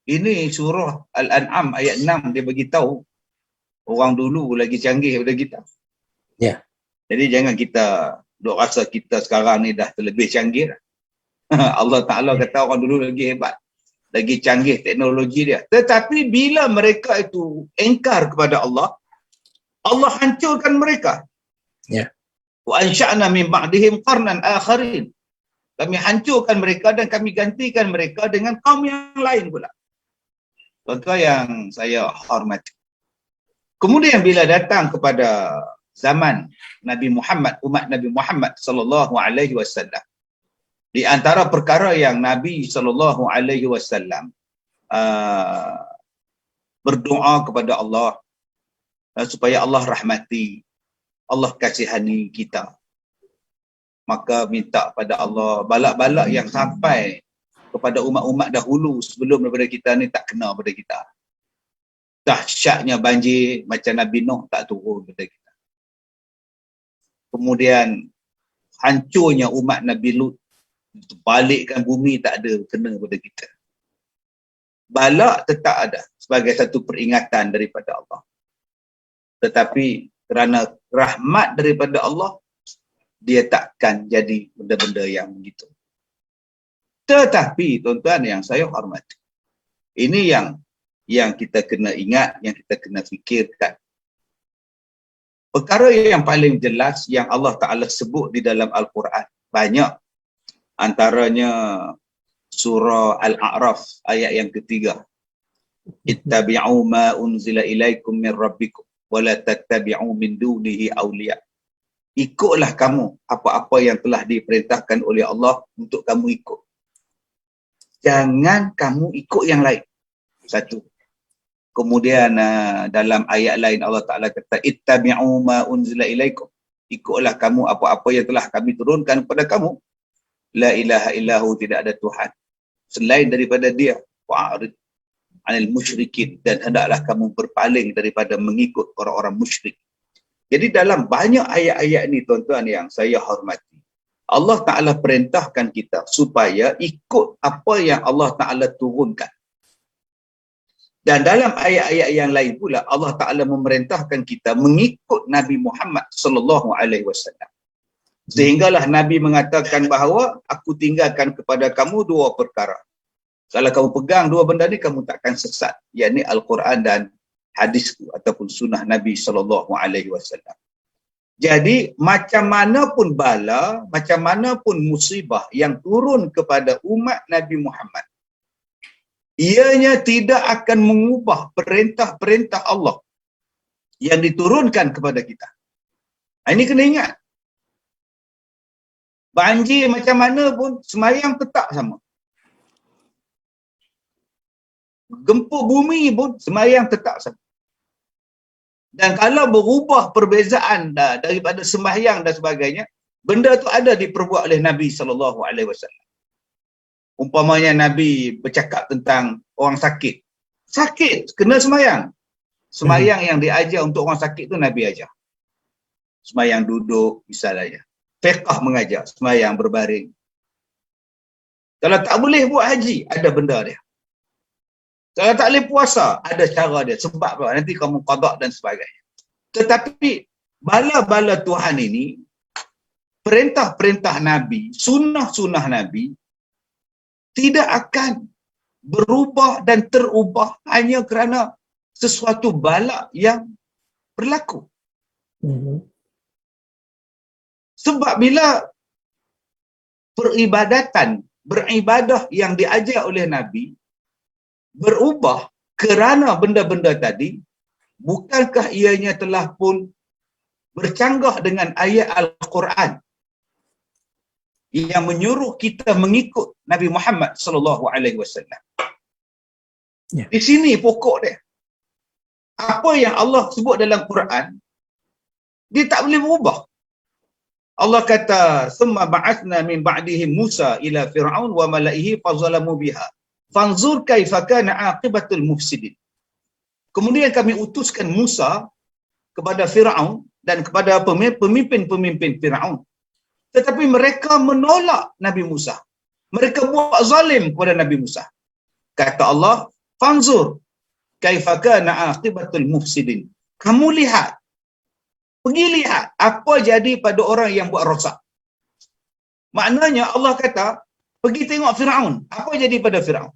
Ini surah Al-An'am ayat 6 dia bagi tahu orang dulu lagi canggih daripada kita. Ya. Jadi jangan kita duk rasa kita sekarang ni dah terlebih canggih. Allah Ta'ala kata orang dulu lagi hebat, lagi canggih teknologi dia. Tetapi bila mereka itu engkar kepada Allah, Allah hancurkan mereka. Ya. Wa ansha'na min ba'dihim qarnan akharin. Kami hancurkan mereka dan kami gantikan mereka dengan kaum yang lain pula. Maka yang saya hormati. Kemudian bila datang kepada zaman Nabi Muhammad, umat Nabi Muhammad sallallahu alaihi wasallam, di antara perkara yang Nabi sallallahu alaihi wasallam berdoa kepada Allah supaya Allah rahmati, Allah kasihani kita. Maka minta pada Allah balak-balak yang sampai kepada umat-umat dahulu sebelum daripada kita ni tak kena pada kita. Dahsyatnya banjir macam Nabi Nuh tak turun pada kita. Kemudian hancurnya umat Nabi Lut, balikkan bumi tak ada kena pada kita. Balak tetap ada sebagai satu peringatan daripada Allah. Tetapi kerana rahmat daripada Allah, dia takkan jadi benda-benda yang begitu. Tetapi tuan-tuan yang saya hormati, ini yang kita kena ingat, yang kita kena fikirkan. Perkara yang paling jelas yang Allah Ta'ala sebut di dalam Al-Quran, banyak. Antaranya surah Al-A'raf ayat yang ketiga. Ittabi'u ma unzila ilaikum min rabbikum wa la tattabi'u min dunihi awliya. Ikutlah kamu apa-apa yang telah diperintahkan oleh Allah untuk kamu ikut. Jangan kamu ikut yang lain. Satu. Kemudian dalam ayat lain Allah Ta'ala kata, Ittabi'u ma unzila ilaikum. Ikutlah kamu apa-apa yang telah kami turunkan kepada kamu. La ilaha illahu, tidak ada Tuhan selain daripada dia. Wa'arid anil musyrikin, dan hendaklah kamu berpaling daripada mengikut orang-orang musyrik. Jadi dalam banyak ayat-ayat ni tuan-tuan yang saya hormati, Allah Ta'ala perintahkan kita supaya ikut apa yang Allah Ta'ala turunkan. Dan dalam ayat-ayat yang lain pula Allah Ta'ala memerintahkan kita mengikut Nabi Muhammad sallallahu alaihi wasallam. Sehinggalah Nabi mengatakan bahawa aku tinggalkan kepada kamu dua perkara. Kalau kamu pegang dua benda ni, kamu takkan sesat. Iaitu Al-Quran dan hadisku ataupun sunnah Nabi sallallahu alaihi wasallam. Jadi macam mana pun bala, macam mana pun musibah yang turun kepada umat Nabi Muhammad, ianya tidak akan mengubah perintah-perintah Allah yang diturunkan kepada kita. Ini kena ingat. Banjir macam mana pun, semayang tetap sama. Gempur bumi pun, semayang tetap sama. Dan kalau berubah perbezaan daripada sembahyang dan sebagainya, benda tu ada diperbuat oleh Nabi SAW. Umpamanya Nabi bercakap tentang orang sakit. Sakit, kena sembahyang. Sembahyang yang diajar untuk orang sakit tu Nabi ajar. Sembahyang duduk, misalnya. Fiqh mengajar, sembahyang berbaring. Kalau tak boleh buat haji, ada benda dia. Kalau tak boleh puasa, ada cara dia. Sebab apa? Nanti kamu qada dan sebagainya. Tetapi bala-bala Tuhan ini, perintah-perintah Nabi, sunnah-sunnah Nabi, tidak akan berubah dan terubah hanya kerana sesuatu bala yang berlaku. Sebab bila beribadah yang diajar oleh Nabi berubah kerana benda-benda tadi, bukankah ianya telah pun bercanggah dengan ayat Al-Quran yang menyuruh kita mengikut Nabi Muhammad sallallahu alaihi wasallam? Di sini pokok dia. Apa yang Allah sebut dalam Quran, dia tak boleh berubah. Allah kata, "Summa ba'athna min ba'dihim Musa ila Fir'aun wa mala'ihi fazalamu biha. Fanzur kaifa kana 'aqibatul mufsidin." Kemudian kami utuskan Musa kepada Fir'aun dan kepada pemimpin-pemimpin Fir'aun. Tetapi mereka menolak Nabi Musa. Mereka buat zalim kepada Nabi Musa. Kata Allah, fanzur kaifa kana aqibatul mufsidin. Kamu lihat, pergi lihat apa jadi pada orang yang buat rosak. Maknanya Allah kata, pergi tengok Firaun, apa jadi pada Firaun.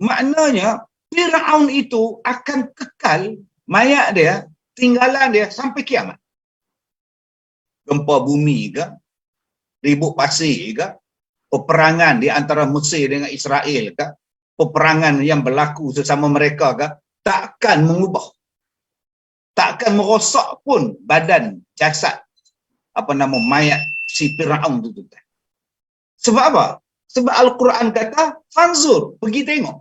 Maknanya Firaun itu akan kekal, mayat dia, tinggalan dia sampai kiamat. Gempa bumi ke, ribut pasir ke, peperangan di antara Mesir dengan Israel ke, peperangan yang berlaku sesama mereka ke, takkan mengubah, takkan merosak pun badan jasad mayat si Firaun tu. Sebab apa? Sebab Al-Quran kata fanzur, pergi tengok.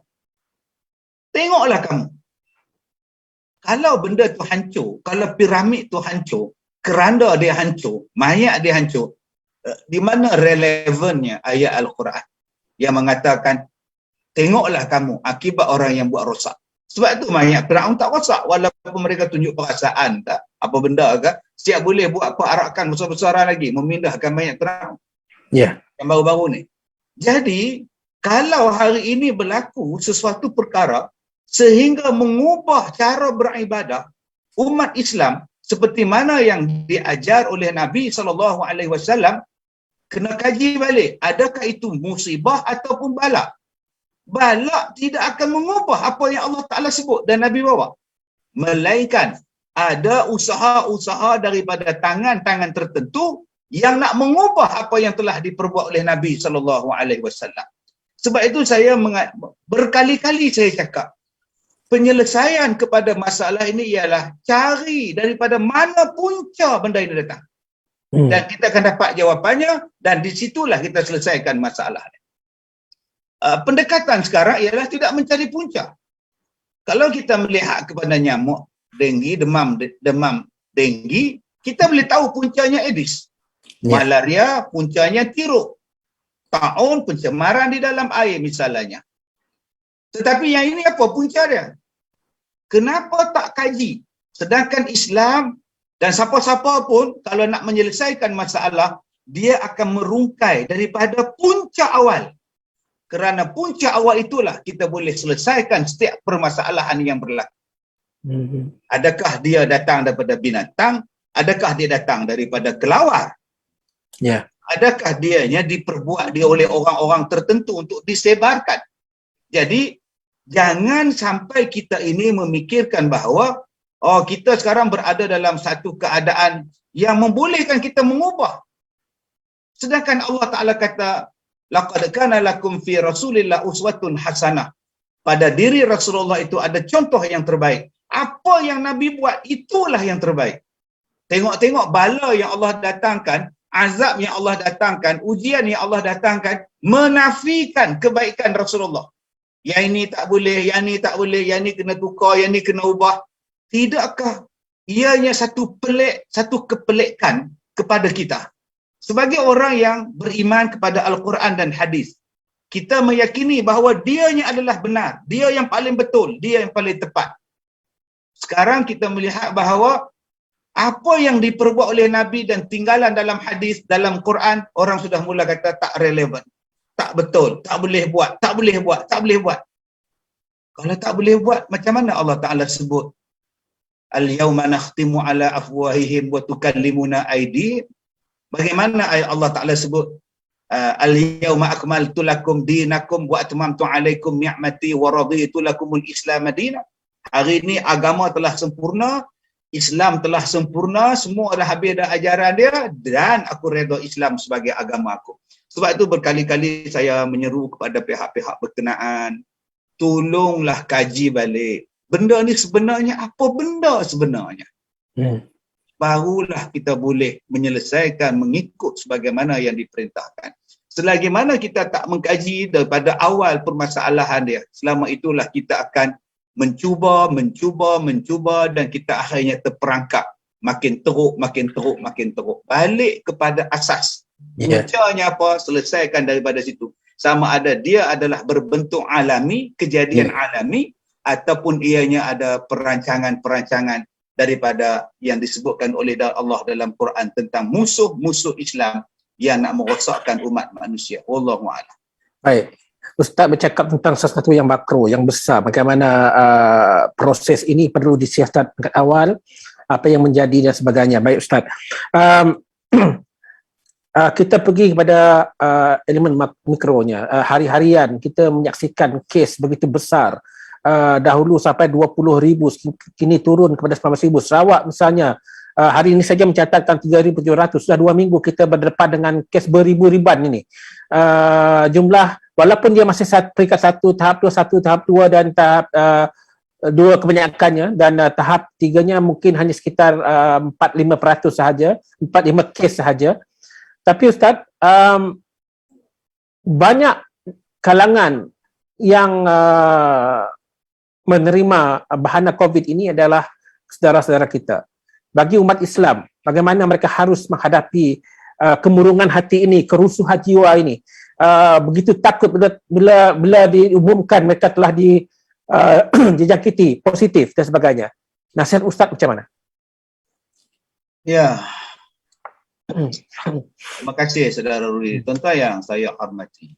Tengoklah kamu. Kalau benda tu hancur, kalau piramid tu hancur, keranda dia hancur, mayat dia hancur, di mana relevannya ayat Al-Quran yang mengatakan tengoklah kamu akibat orang yang buat rosak. Sebab tu mayat Firaun tak rosak, walaupun mereka tunjuk perasaan tak apa benda ke, siap boleh buat perarakan besar-besaran lagi memindahkan mayat Firaun. Ya. Yang baru-baru ni. Jadi kalau hari ini berlaku sesuatu perkara sehingga mengubah cara beribadah umat Islam seperti mana yang diajar oleh Nabi SAW, kena kaji balik, adakah itu musibah ataupun balak. Balak tidak akan mengubah apa yang Allah Ta'ala sebut dan Nabi bawa, melainkan ada usaha-usaha daripada tangan-tangan tertentu yang nak mengubah apa yang telah diperbuat oleh Nabi SAW. Sebab itu saya berkali-kali saya cakap, penyelesaian kepada masalah ini ialah cari daripada mana punca benda ini datang. Dan kita akan dapat jawapannya dan di situlah kita selesaikan masalah. Pendekatan sekarang ialah tidak mencari punca. Kalau kita melihat kepada nyamuk denggi, demam denggi, kita boleh tahu puncanya Aedes. Malaria puncanya tiruk. Taun pencemaran di dalam air misalnya. Tetapi yang ini apa punca dia? Kenapa tak kaji? Sedangkan Islam dan siapa-siapa pun kalau nak menyelesaikan masalah, dia akan merungkai daripada punca awal. Kerana punca awal itulah kita boleh selesaikan setiap permasalahan yang berlaku. Adakah dia datang daripada binatang? Adakah dia datang daripada kelawar? Ya. Adakah dianya diperbuat dia oleh orang-orang tertentu untuk disebarkan? Jadi jangan sampai kita ini memikirkan bahawa kita sekarang berada dalam satu keadaan yang membolehkan kita mengubah. Sedangkan Allah Ta'ala kata, laqad kana lakum fi Rasulillah uswatun hasanah. Pada diri Rasulullah itu ada contoh yang terbaik. Apa yang Nabi buat itulah yang terbaik. Tengok-tengok bala yang Allah datangkan, azab yang Allah datangkan, ujian yang Allah datangkan, menafikan kebaikan Rasulullah. Yang ini tak boleh, yang ini tak boleh, yang ini kena tukar, yang ini kena ubah. Tidakkah ianya satu kepelikan kepada kita? Sebagai orang yang beriman kepada Al-Quran dan hadis, kita meyakini bahawa dianya adalah benar, dia yang paling betul, dia yang paling tepat. Sekarang kita melihat bahawa apa yang diperbuat oleh Nabi dan tinggalan dalam hadis, dalam Quran, orang sudah mula kata tak relevan, tak betul, tak boleh buat, tak boleh buat, tak boleh buat. Kalau tak boleh buat, macam mana Allah Ta'ala sebut? Al-yawma nakhtimu ala afwahihim wa tukallimuna aydihim. Bagaimana ayat Allah Ta'ala sebut? Al-yawma akmaltu lakum dinakum wa atmamtu alaikum ni'mati wa raditu lakumul islam madinah. Hari ini agama telah sempurna, Islam telah sempurna, semua dah habis dah ajaran dia dan aku redha Islam sebagai agama aku. Sebab itu berkali-kali saya menyeru kepada pihak-pihak berkenaan, tolonglah kaji balik. Benda ni sebenarnya apa benda sebenarnya? Barulah kita boleh menyelesaikan mengikut sebagaimana yang diperintahkan. Selagi mana kita tak mengkaji daripada awal permasalahan dia, selama itulah kita akan mencuba dan kita akhirnya terperangkap. Makin teruk. Balik kepada asas. Puncanya apa? Selesaikan daripada situ. Sama ada dia adalah berbentuk alami, kejadian alami, ataupun ianya ada perancangan-perancangan daripada yang disebutkan oleh Allah dalam Quran tentang musuh-musuh Islam yang nak merosakkan umat manusia. Wallahu a'lam. Baik. Ustaz bercakap tentang sesuatu yang makro, yang besar. Bagaimana proses ini perlu disiasat dekat awal, apa yang menjadi dan sebagainya. Baik Ustaz. Um, kita pergi kepada elemen mikronya. Hari-harian kita menyaksikan kes begitu besar. Dahulu sampai 20,000, kini turun kepada 19,000. Sarawak misalnya, hari ini saja mencatatkan 3,700. Sudah 2 minggu kita berdepan dengan kes beribu-riban ini. Jumlah, walaupun dia masih peringkat 1, tahap 2, 1, tahap 2 dan tahap 2 kebanyakannya, dan tahap 3-nya mungkin hanya sekitar 4-5% sahaja, 4-5 kes sahaja. Tapi Ustaz, banyak kalangan yang menerima bahana COVID ini adalah saudara-saudara kita. Bagi umat Islam, bagaimana mereka harus menghadapi kemurungan hati ini, kerusuhan jiwa ini. Begitu takut bila diumumkan mereka telah dijangkiti positif dan sebagainya. Nasihat Ustaz macam mana? Ya. Terima kasih saudara Rudi. Tuan-tuan yang saya hormati.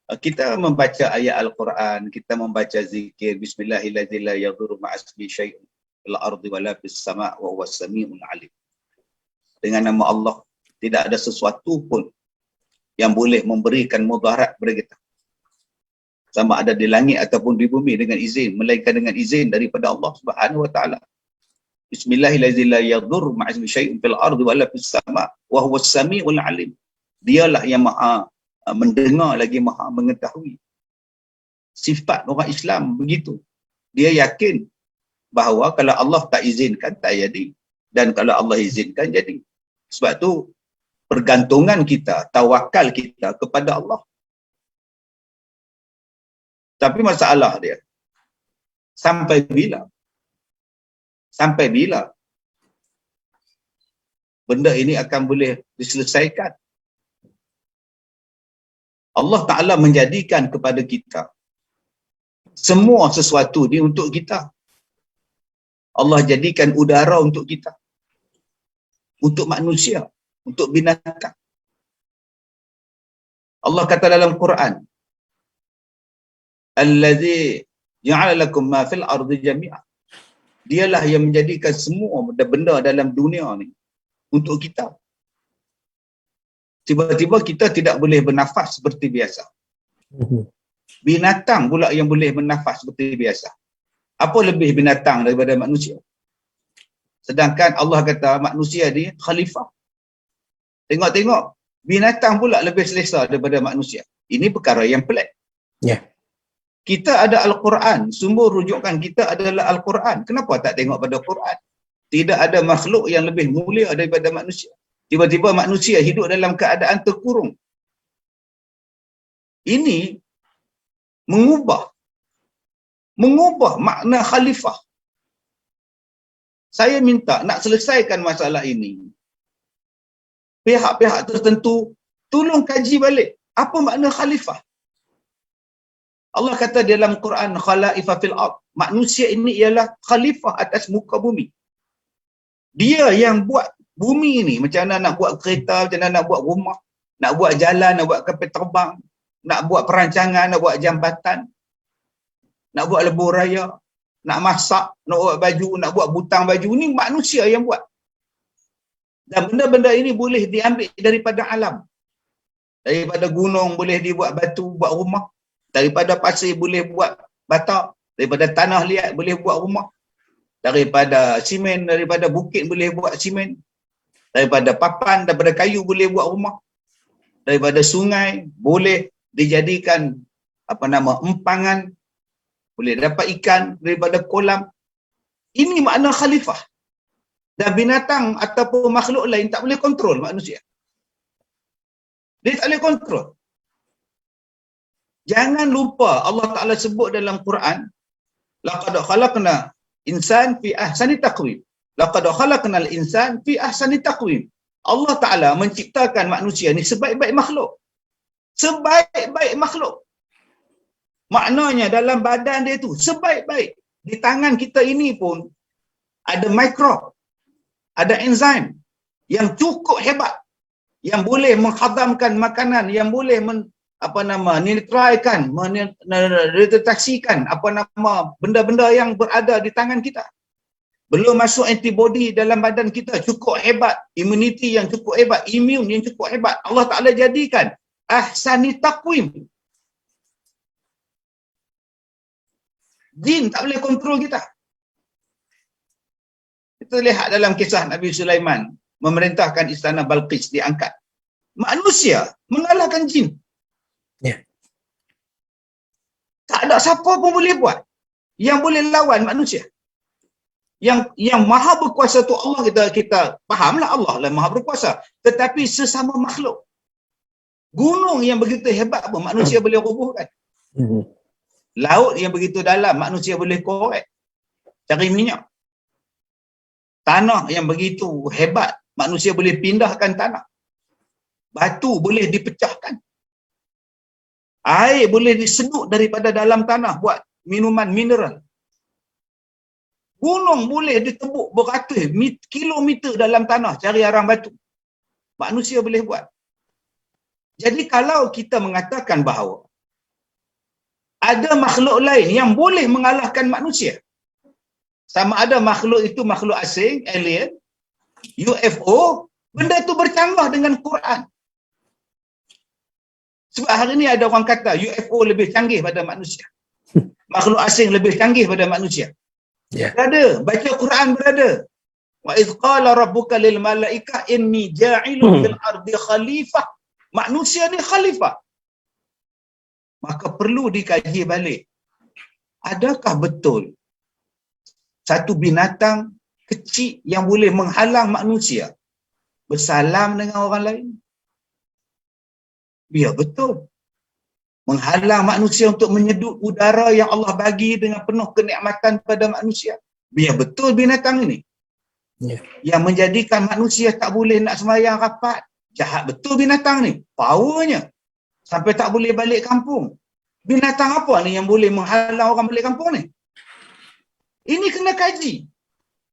Kita membaca ayat Al-Quran, kita membaca zikir Bismillahirrahmanirrahim la yadurru ma'asmi syai'un fil ardi wala fis sama' wa huwas sami'ul 'alim. Dengan nama Allah, tidak ada sesuatu pun yang boleh memberikan mudarat kepada kita, sama ada di langit ataupun di bumi, dengan izin, melainkan dengan izin daripada Allah Subhanahu wa taala. Bismillahirrahmanirrahim la yadurru ma'asmi syai'un fil ardi wala fis sama' wa huwas sami'ul 'alim. Dialah yang Maha mendengar lagi Maha mengetahui. Sifat orang Islam begitu. Dia yakin bahawa kalau Allah tak izinkan tak jadi, dan kalau Allah izinkan jadi. Sebab tu pergantungan kita, tawakal kita kepada Allah. Tapi masalah dia, sampai bila? Sampai bila benda ini akan boleh diselesaikan? Allah Ta'ala menjadikan kepada kita semua sesuatu ni untuk kita. Allah jadikan udara untuk kita, untuk manusia, untuk binatang. Allah kata dalam Quran, Allazi ja'ala lakum ma fil ardi jami'ah. Dialah yang menjadikan semua benda dalam dunia ni untuk kita. Tiba-tiba kita tidak boleh bernafas seperti biasa. Binatang pula yang boleh bernafas seperti biasa. Apa lebih binatang daripada manusia? Sedangkan Allah kata manusia ni khalifah. Tengok-tengok, binatang pula lebih selesa daripada manusia. Ini perkara yang pelik. Ya. Kita ada Al-Quran, sumber rujukan kita adalah Al-Quran. Kenapa tak tengok pada Quran? Tidak ada makhluk yang lebih mulia daripada manusia. Tiba-tiba manusia hidup dalam keadaan terkurung. Ini mengubah makna khalifah. Saya minta nak selesaikan masalah ini, pihak-pihak tertentu tolong kaji balik apa makna khalifah. Allah kata dalam Quran, khalaifa fil ard. Manusia ini ialah khalifah atas muka bumi. Dia yang buat bumi ni, macam mana nak buat kereta, macam mana nak buat rumah, nak buat jalan, nak buat kapal terbang, nak buat perancangan, nak buat jambatan, nak buat lebuh raya, nak masak, nak buat baju, nak buat butang baju. Ni manusia yang buat. Dan benda-benda ini boleh diambil daripada alam. Daripada gunung boleh dibuat batu, buat rumah. Daripada pasir boleh buat bata. Daripada tanah liat boleh buat rumah. Daripada simen, daripada bukit boleh buat simen. Daripada papan, daripada kayu boleh buat rumah. Daripada sungai boleh dijadikan empangan. Boleh dapat ikan daripada kolam. Ini makna khalifah. Dan binatang ataupun makhluk lain tak boleh kontrol manusia. Dia tak boleh kontrol. Jangan lupa Allah Ta'ala sebut dalam Quran, laqad khalaqna insan fi ahsani taqwim. Laqad khalaqnal insan fi ahsani taqwim. Allah Ta'ala menciptakan manusia ni sebaik-baik makhluk. Sebaik-baik makhluk. Maknanya dalam badan dia tu sebaik-baik. Di tangan kita ini pun ada mikrob, ada enzim yang cukup hebat, yang boleh menghadamkan makanan, yang boleh neutralkan, mendeteksikan benda-benda yang berada di tangan kita. Belum masuk antibody dalam badan kita cukup hebat, immunity yang cukup hebat, immune yang cukup hebat. Allah Ta'ala jadikan ahsani taqwim. Jin tak boleh kontrol kita. Kita lihat dalam kisah Nabi Sulaiman memerintahkan istana Balqis diangkat. Manusia mengalahkan jin. Ya. Tak ada siapa pun boleh buat. Yang boleh lawan manusia. Yang maha berkuasa tu Allah, kita fahamlah Allah lah maha berkuasa. Tetapi sesama makhluk. Gunung yang begitu hebat pun manusia boleh robohkan. Laut yang begitu dalam manusia boleh korek. Cari minyak. Tanah yang begitu hebat manusia boleh pindahkan tanah. Batu boleh dipecahkan. Air boleh disedut daripada dalam tanah buat minuman mineral. Gunung boleh ditebuk beratus kilometer dalam tanah cari arang batu. Manusia boleh buat. Jadi kalau kita mengatakan bahawa ada makhluk lain yang boleh mengalahkan manusia, sama ada makhluk itu makhluk asing, alien, UFO, benda tu bercanggah dengan Quran. Sebab hari ni ada orang kata UFO lebih canggih pada manusia. Makhluk asing lebih canggih pada manusia. Yeah. Berada, baca Quran berada. Wa idh qala rabbuka lil malaika inni ja'ilun fil ardi khalifah. Manusia ni khalifah. Maka perlu dikaji balik. Adakah betul satu binatang kecil yang boleh menghalang manusia bersalam dengan orang lain? Ya, betul. Menghalang manusia untuk menyedut udara yang Allah bagi dengan penuh kenikmatan pada manusia. Ya, betul binatang ini. Yeah. Yang menjadikan manusia tak boleh nak sembahyang rapat. Jahat betul binatang ni. Powernya. Sampai tak boleh balik kampung. Binatang apa ni yang boleh menghalang orang balik kampung ni? Ini kena kaji.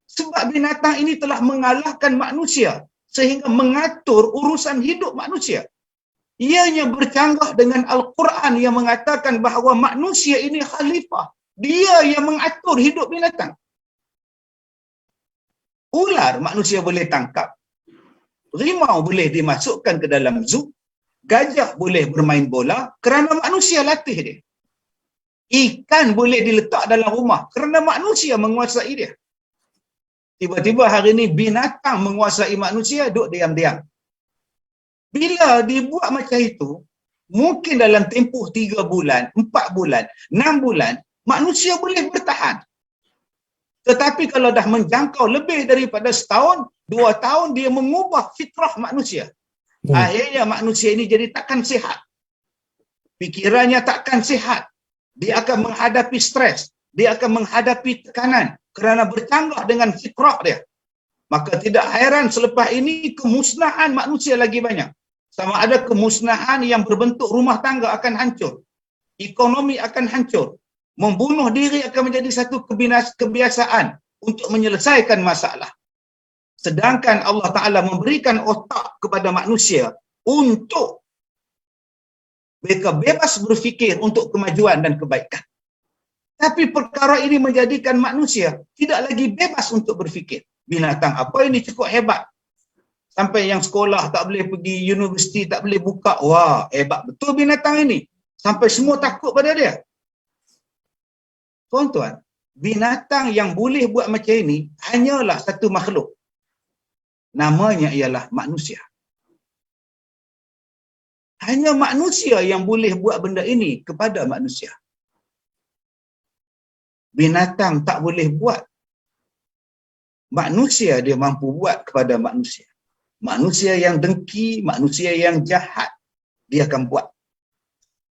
Sebab binatang ini telah mengalahkan manusia sehingga mengatur urusan hidup manusia. Ianya bercanggah dengan Al-Quran yang mengatakan bahawa manusia ini khalifah. Dia yang mengatur hidup binatang. Ular manusia boleh tangkap. Rimau boleh dimasukkan ke dalam zoo. Gajah boleh bermain bola kerana manusia latih dia. Ikan boleh diletak dalam rumah kerana manusia menguasai dia. Tiba-tiba hari ini binatang menguasai manusia, duduk diam-diam. Bila dibuat macam itu, mungkin dalam tempoh 3 bulan, 4 bulan, 6 bulan, manusia boleh bertahan. Tetapi kalau dah menjangkau lebih daripada setahun, 2 tahun, dia mengubah fitrah manusia. Akhirnya manusia ini jadi takkan sihat. Fikirannya takkan sihat. Dia akan menghadapi stres. Dia akan menghadapi tekanan kerana bercanggah dengan fitrah dia. Maka tidak hairan selepas ini kemusnahan manusia lagi banyak. Sama ada kemusnahan yang berbentuk rumah tangga akan hancur. Ekonomi akan hancur. Membunuh diri akan menjadi satu kebiasaan untuk menyelesaikan masalah. Sedangkan Allah Ta'ala memberikan otak kepada manusia untuk mereka bebas berfikir untuk kemajuan dan kebaikan. Tapi perkara ini menjadikan manusia tidak lagi bebas untuk berfikir. Binatang apa ini cukup hebat. Sampai yang sekolah tak boleh pergi, universiti tak boleh buka. Wah, hebat betul binatang ini. Sampai semua takut pada dia. Tuan-tuan, binatang yang boleh buat macam ini hanyalah satu makhluk. Namanya ialah manusia. Hanya manusia yang boleh buat benda ini kepada manusia. Binatang tak boleh buat. Manusia dia mampu buat kepada manusia. Manusia yang dengki, manusia yang jahat, dia akan buat.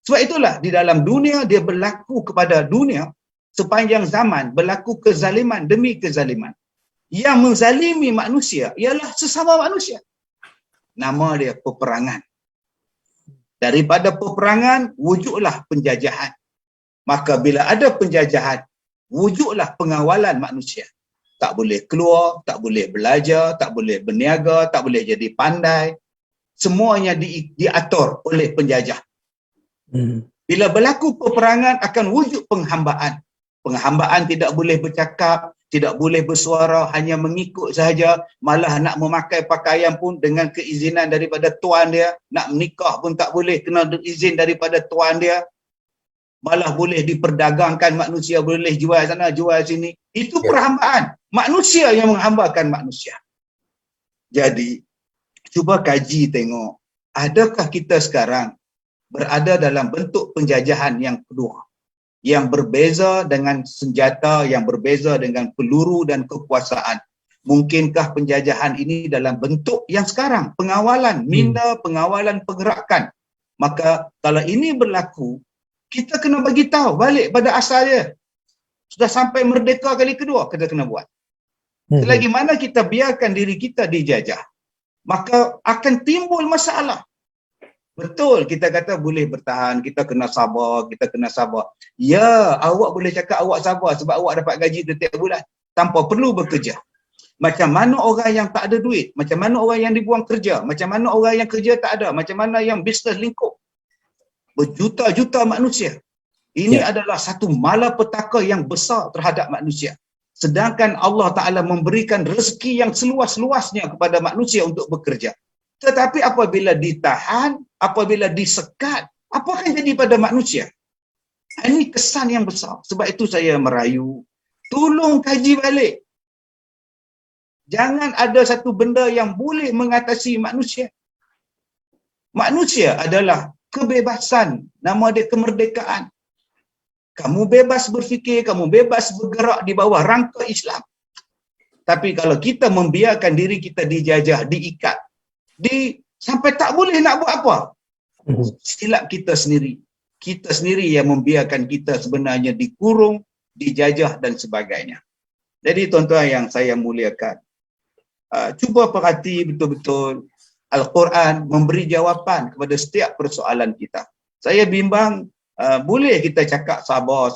Sebab itulah di dalam dunia dia berlaku kepada dunia sepanjang zaman berlaku kezaliman demi kezaliman. Yang menzalimi manusia ialah sesama manusia. Nama dia peperangan. Daripada peperangan wujudlah penjajahan. Maka bila ada penjajahan, wujudlah pengawalan manusia. Tak boleh keluar, tak boleh belajar, tak boleh berniaga, tak boleh jadi pandai. Semuanya diatur oleh penjajah. Bila berlaku peperangan akan wujud penghambaan. Penghambaan tidak boleh bercakap, tidak boleh bersuara, hanya mengikut sahaja, malah nak memakai pakaian pun dengan keizinan daripada tuan dia, nak menikah pun tak boleh, kena izin daripada tuan dia, malah boleh diperdagangkan manusia, boleh jual sana, jual sini. Itu perhambaan. Manusia yang menghambakan manusia. Jadi, cuba kaji tengok, adakah kita sekarang berada dalam bentuk penjajahan yang kedua, yang berbeza dengan senjata, yang berbeza dengan peluru dan kekuasaan. Mungkinkah penjajahan ini dalam bentuk yang sekarang, pengawalan, minda, pengawalan pergerakan. Maka kalau ini berlaku, kita kena bagi tahu balik pada asal dia. Sudah sampai merdeka kali kedua, kita kena buat. Selagi mana kita biarkan diri kita dijajah, maka akan timbul masalah. Betul, kita kata boleh bertahan, kita kena sabar, kita kena sabar. Ya, awak boleh cakap awak sabar sebab awak dapat gaji setiap bulan tanpa perlu bekerja. Macam mana orang yang tak ada duit, macam mana orang yang dibuang kerja, macam mana orang yang kerja tak ada, macam mana yang bisnes lingkup. Berjuta-juta manusia. Ini adalah satu malapetaka yang besar terhadap manusia. Sedangkan Allah Ta'ala memberikan rezeki yang seluas-luasnya kepada manusia untuk bekerja. Tetapi apabila ditahan, apabila disekat, apa akan jadi pada manusia? Ini kesan yang besar. Sebab itu saya merayu, tolong kaji balik. Jangan ada satu benda yang boleh mengatasi manusia. Manusia adalah kebebasan, nama dia kemerdekaan. Kamu bebas berfikir, kamu bebas bergerak di bawah rangka Islam. Tapi kalau kita membiarkan diri kita dijajah, diikat, sampai tak boleh nak buat apa, silap kita sendiri. Kita sendiri yang membiarkan kita sebenarnya dikurung, dijajah dan sebagainya. Jadi tuan-tuan yang saya muliakan, cuba perhati betul-betul Al-Quran memberi jawapan kepada setiap persoalan kita. Saya bimbang, boleh kita cakap sabar.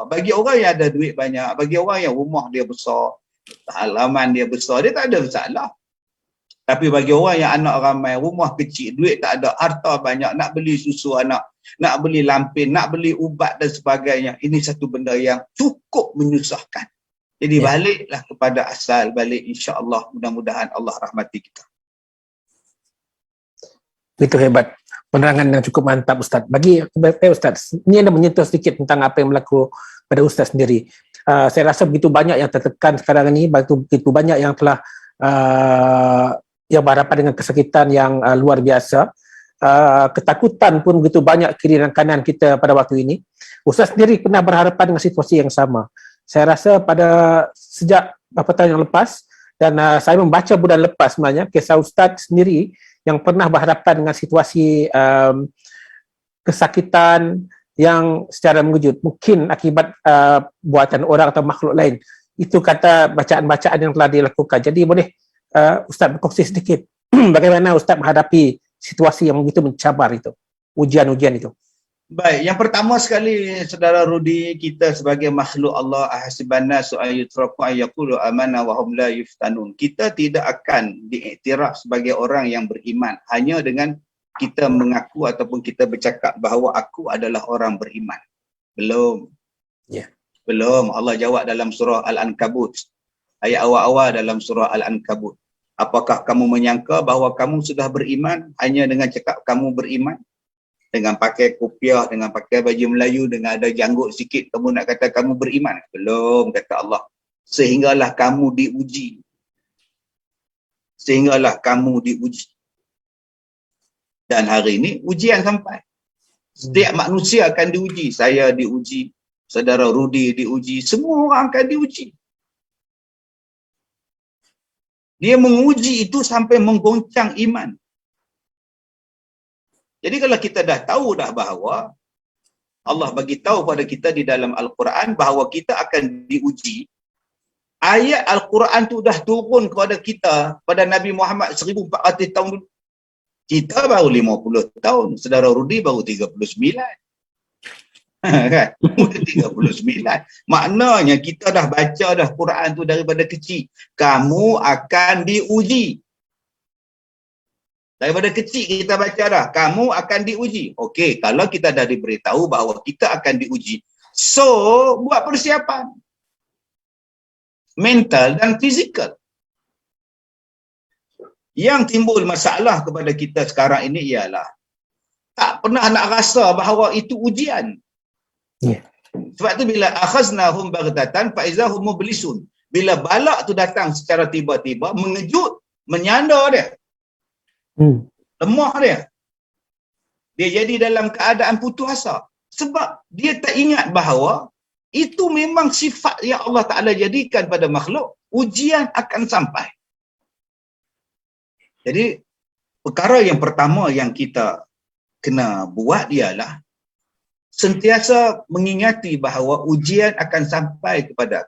Bagi orang yang ada duit banyak, bagi orang yang rumah dia besar, halaman dia besar, dia tak ada masalah. Tapi bagi orang yang anak ramai, rumah kecil, duit tak ada, harta banyak, nak beli susu anak, nak beli lampin, nak beli ubat dan sebagainya, ini satu benda yang cukup menyusahkan. Jadi baliklah kepada asal, balik insya-Allah, mudah-mudahan Allah rahmati kita. Itu hebat. Penerangan yang cukup mantap Ustaz. Bagi Ustaz, ini ada menyentuh sedikit tentang apa yang berlaku pada Ustaz sendiri. Saya rasa begitu banyak yang tertekan sekarang ini, begitu banyak yang telah yang berhadapan dengan kesakitan yang luar biasa. Ketakutan pun begitu banyak kiri dan kanan kita pada waktu ini. Ustaz sendiri pernah berhadapan dengan situasi yang sama. Saya rasa sejak beberapa tahun yang lepas, dan saya membaca bulan lepas sebenarnya, kisah Ustaz sendiri yang pernah berhadapan dengan situasi kesakitan yang secara mengejut, mungkin akibat buatan orang atau makhluk lain. Itu kata bacaan-bacaan yang telah dilakukan. Jadi boleh Ustaz berkongsi sedikit bagaimana Ustaz menghadapi situasi yang begitu mencabar itu, ujian-ujian itu. Baik, yang pertama sekali saudara Rudi, kita sebagai makhluk Allah, ahasibanna su'ayyutraku ayyaqulu amana wa hum la yuftanun. Kita tidak akan diiktiraf sebagai orang yang beriman hanya dengan kita mengaku ataupun kita bercakap bahawa aku adalah orang beriman. Belum. Belum. Allah jawab dalam surah Al-Ankabut. Ayat awal-awal dalam surah Al-Ankabut. Apakah kamu menyangka bahawa kamu sudah beriman hanya dengan cakap kamu beriman? Dengan pakai kopiah, dengan pakai baju Melayu, dengan ada janggut sikit, kamu nak kata kamu beriman? Belum, kata Allah. Sehinggalah kamu diuji. Sehinggalah kamu diuji. Dan hari ini ujian sampai. Setiap manusia akan diuji. Saya diuji, saudara Rudi diuji, semua orang akan diuji. Dia menguji itu sampai menggoncang iman. Jadi kalau kita dah tahu dah bahawa Allah bagi tahu pada kita di dalam Al-Quran bahawa kita akan diuji, ayat Al-Quran tu dah turun kepada kita pada Nabi Muhammad 1400 tahun dulu. Kita baru 50 tahun, saudara Rudi baru 39. Kan? 39. Maknanya kita dah baca dah Quran tu daripada kecil. Kamu akan diuji. Daripada kecil kita baca dah, kamu akan diuji. Okey, kalau kita dah diberitahu bahawa kita akan diuji, so buat persiapan mental dan fizikal. Yang timbul masalah kepada kita sekarang ini ialah tak pernah nak rasa bahawa itu ujian. Ya. Sebab tu bila akhaznahum baghtatan fa izahum mublisun. Bila balak tu datang secara tiba-tiba, mengejut, menyanda dia, lemah dia. Dia jadi dalam keadaan putus asa. Sebab dia tak ingat bahawa itu memang sifat yang Allah Ta'ala jadikan pada makhluk. Ujian akan sampai. Jadi, perkara yang pertama yang kita kena buat ialah sentiasa mengingati bahawa ujian akan sampai kepada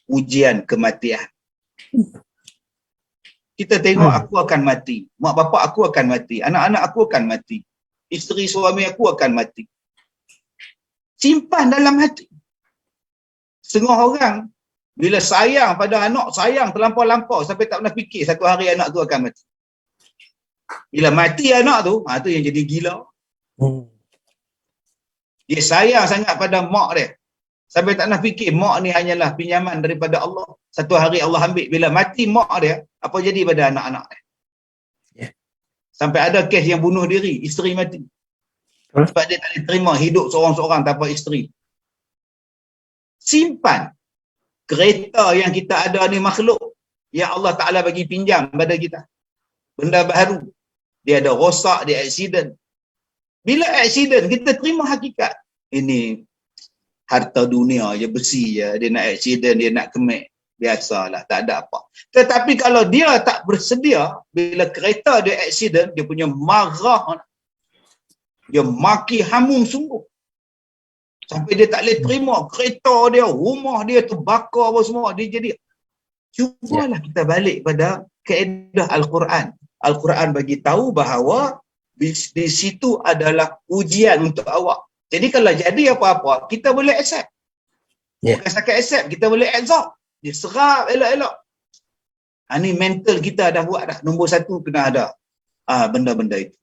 ujian kematian. Kita tengok aku akan mati, mak bapak aku akan mati, anak-anak aku akan mati, isteri suami aku akan mati. Simpan dalam hati. Setengah orang bila sayang pada anak, sayang terlampau-lampau sampai tak pernah fikir satu hari anak tu akan mati. Bila mati anak tu, tu yang jadi gila. Dia sayang sangat pada mak dia sampai tak pernah fikir mak ni hanyalah pinjaman daripada Allah. Satu hari Allah ambil. Bila mati mak dia, apa jadi pada anak-anak dia? Yeah. Sampai ada kes yang bunuh diri, isteri mati. Sebab dia tak boleh terima hidup seorang-seorang tanpa isteri. Simpan kereta yang kita ada ni makhluk yang Allah Ta'ala bagi pinjam pada kita. Benda baru. Dia ada rosak, dia aksiden. Bila aksiden, kita terima hakikat. Ini harta dunia je, besi je. Dia nak aksiden, dia nak kemek. Biasalah, tak ada apa. Tetapi kalau dia tak bersedia, bila kereta dia aksiden, dia punya marah. Dia maki hamum sungguh. Sampai dia tak boleh terima kereta dia, rumah dia terbakar apa semua. Dia jadi, cubalah kita balik pada kaedah Al-Quran. Al-Quran bagi tahu bahawa di situ adalah ujian untuk awak. Jadi kalau jadi apa-apa, kita boleh accept. Bukan setakat accept, kita boleh absorb. Diserap elok-elok. Ini mental kita dah buat dah. Nombor satu kena ada benda-benda itu.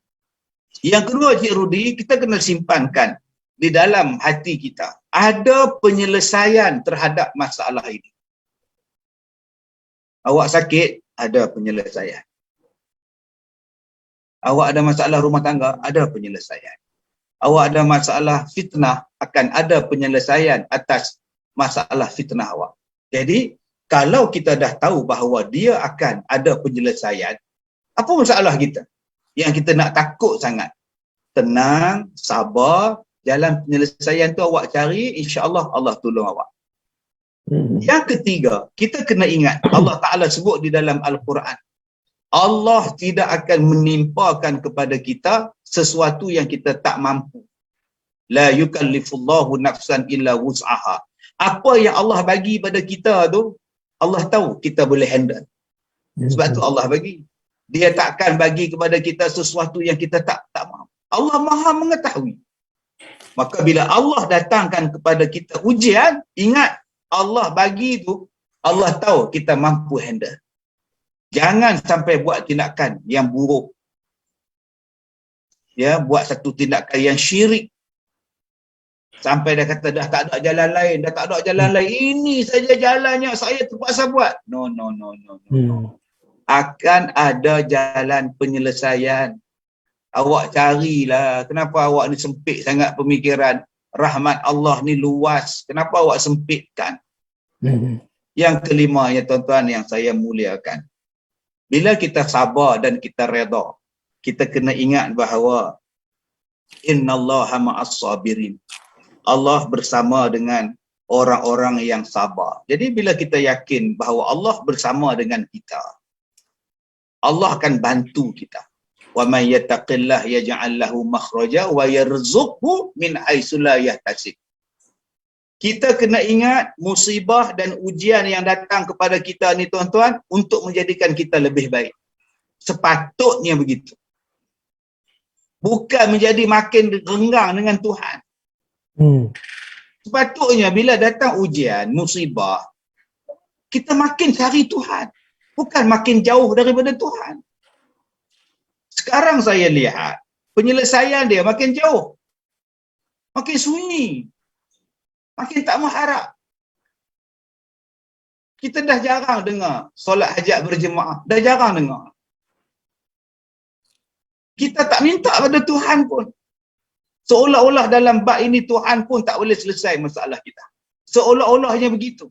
Yang kedua, Cik Rudi, kita kena simpankan di dalam hati kita. Ada penyelesaian terhadap masalah ini. Awak sakit, ada penyelesaian. Awak ada masalah rumah tangga, ada penyelesaian. Awak ada masalah fitnah, akan ada penyelesaian atas masalah fitnah awak. Jadi, kalau kita dah tahu bahawa dia akan ada penyelesaian, apa masalah kita? Yang kita nak takut sangat. Tenang, sabar, jalan penyelesaian tu awak cari, insya-Allah Allah tolong awak. Yang ketiga, kita kena ingat, Allah Ta'ala sebut di dalam Al-Quran, Allah tidak akan menimpakan kepada kita sesuatu yang kita tak mampu. La yukallifullahu nafsan illa wus'aha. Apa yang Allah bagi pada kita tu, Allah tahu kita boleh handle. Sebab tu Allah bagi. Dia takkan bagi kepada kita sesuatu yang kita tak mampu. Allah Maha mengetahui. Maka bila Allah datangkan kepada kita ujian, ingat Allah bagi tu, Allah tahu kita mampu handle. Jangan sampai buat tindakan yang buruk. Ya, buat satu tindakan yang syirik. Sampai dia kata dah tak ada jalan lain, dah tak ada jalan lain. Ini saja jalannya, saya terpaksa buat. No. Akan ada jalan penyelesaian. Awak carilah. Kenapa awak ni sempit sangat pemikiran? Rahmat Allah ni luas. Kenapa awak sempitkan? Yang kelima, ya tuan-tuan yang saya muliakan. Bila kita sabar dan kita redha, kita kena ingat bahawa innallaha ma'as sabirin. Allah bersama dengan orang-orang yang sabar. Jadi bila kita yakin bahawa Allah bersama dengan kita, Allah akan bantu kita. Wa may yattaqillah yaj'al lahu makhraja wa yarzuqhu min haitsu la yahtasib. Kita kena ingat musibah dan ujian yang datang kepada kita ni tuan-tuan untuk menjadikan kita lebih baik. Sepatutnya begitu. Bukan menjadi makin renggang dengan Tuhan. Sepatutnya bila datang ujian, musibah, kita makin cari Tuhan. Bukan makin jauh daripada Tuhan. Sekarang saya lihat penyelesaian dia makin jauh, makin sunyi, makin tak mengharap. Kita dah jarang dengar solat hajat berjemaah, dah jarang dengar. Kita tak minta pada Tuhan pun. Seolah-olah dalam bab ini Tuhan pun tak boleh selesai masalah kita. Seolah-olahnya begitu.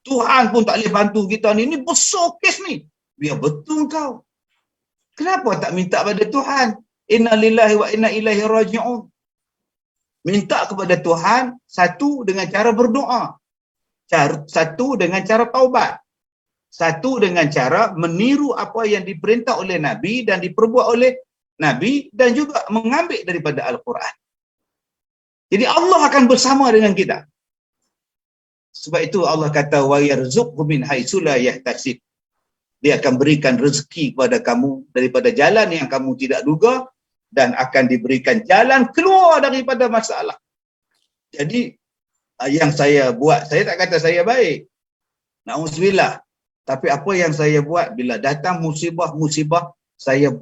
Tuhan pun tak boleh bantu kita ni. Ini besar kes ni. Biar betul kau. Kenapa tak minta pada Tuhan? Inna lillahi wa inna ilaihi raji'un. Minta kepada Tuhan, satu dengan cara berdoa. Satu dengan cara taubat. Satu dengan cara meniru apa yang diperintah oleh Nabi dan diperbuat oleh Nabi dan juga mengambil daripada Al-Quran. Jadi Allah akan bersama dengan kita. Sebab itu Allah kata wa yarzuqhu min haitsu la yahtasib. Dia akan berikan rezeki kepada kamu daripada jalan yang kamu tidak duga dan akan diberikan jalan keluar daripada masalah. Jadi yang saya buat, saya tak kata saya baik. Na'udzubillah. Tapi apa yang saya buat bila datang musibah-musibah, saya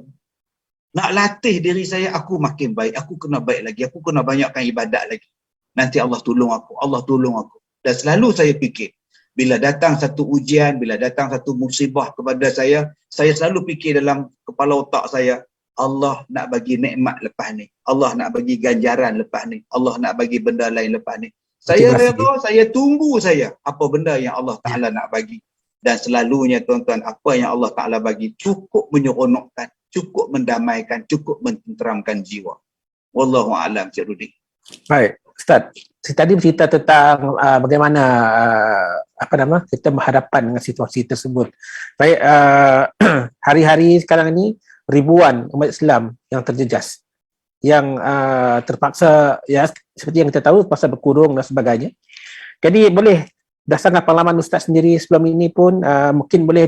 nak latih diri saya, aku makin baik, aku kena baik lagi, aku kena banyakkan ibadat lagi. Nanti Allah tolong aku, Allah tolong aku. Dan selalu saya fikir, bila datang satu ujian, bila datang satu musibah kepada saya selalu fikir dalam kepala otak saya, Allah nak bagi nikmat lepas ni. Allah nak bagi ganjaran lepas ni. Allah nak bagi benda lain lepas ni. Saya reda, saya tunggu saya apa benda yang Allah Ta'ala nak bagi. Dan selalunya tuan-tuan, apa yang Allah Ta'ala bagi cukup menyeronokkan, cukup mendamaikan, cukup mententeramkan jiwa. Wallahu a'lam, Cik Rudi. Baik, Ustaz. Tadi bercerita tentang bagaimana kita berhadapan dengan situasi tersebut. Baik, hari-hari sekarang ini ribuan umat Islam yang terjejas, yang terpaksa, ya seperti yang kita tahu, terpaksa berkurung dan sebagainya. Jadi boleh, berdasarkan pengalaman Ustaz sendiri sebelum ini pun, mungkin boleh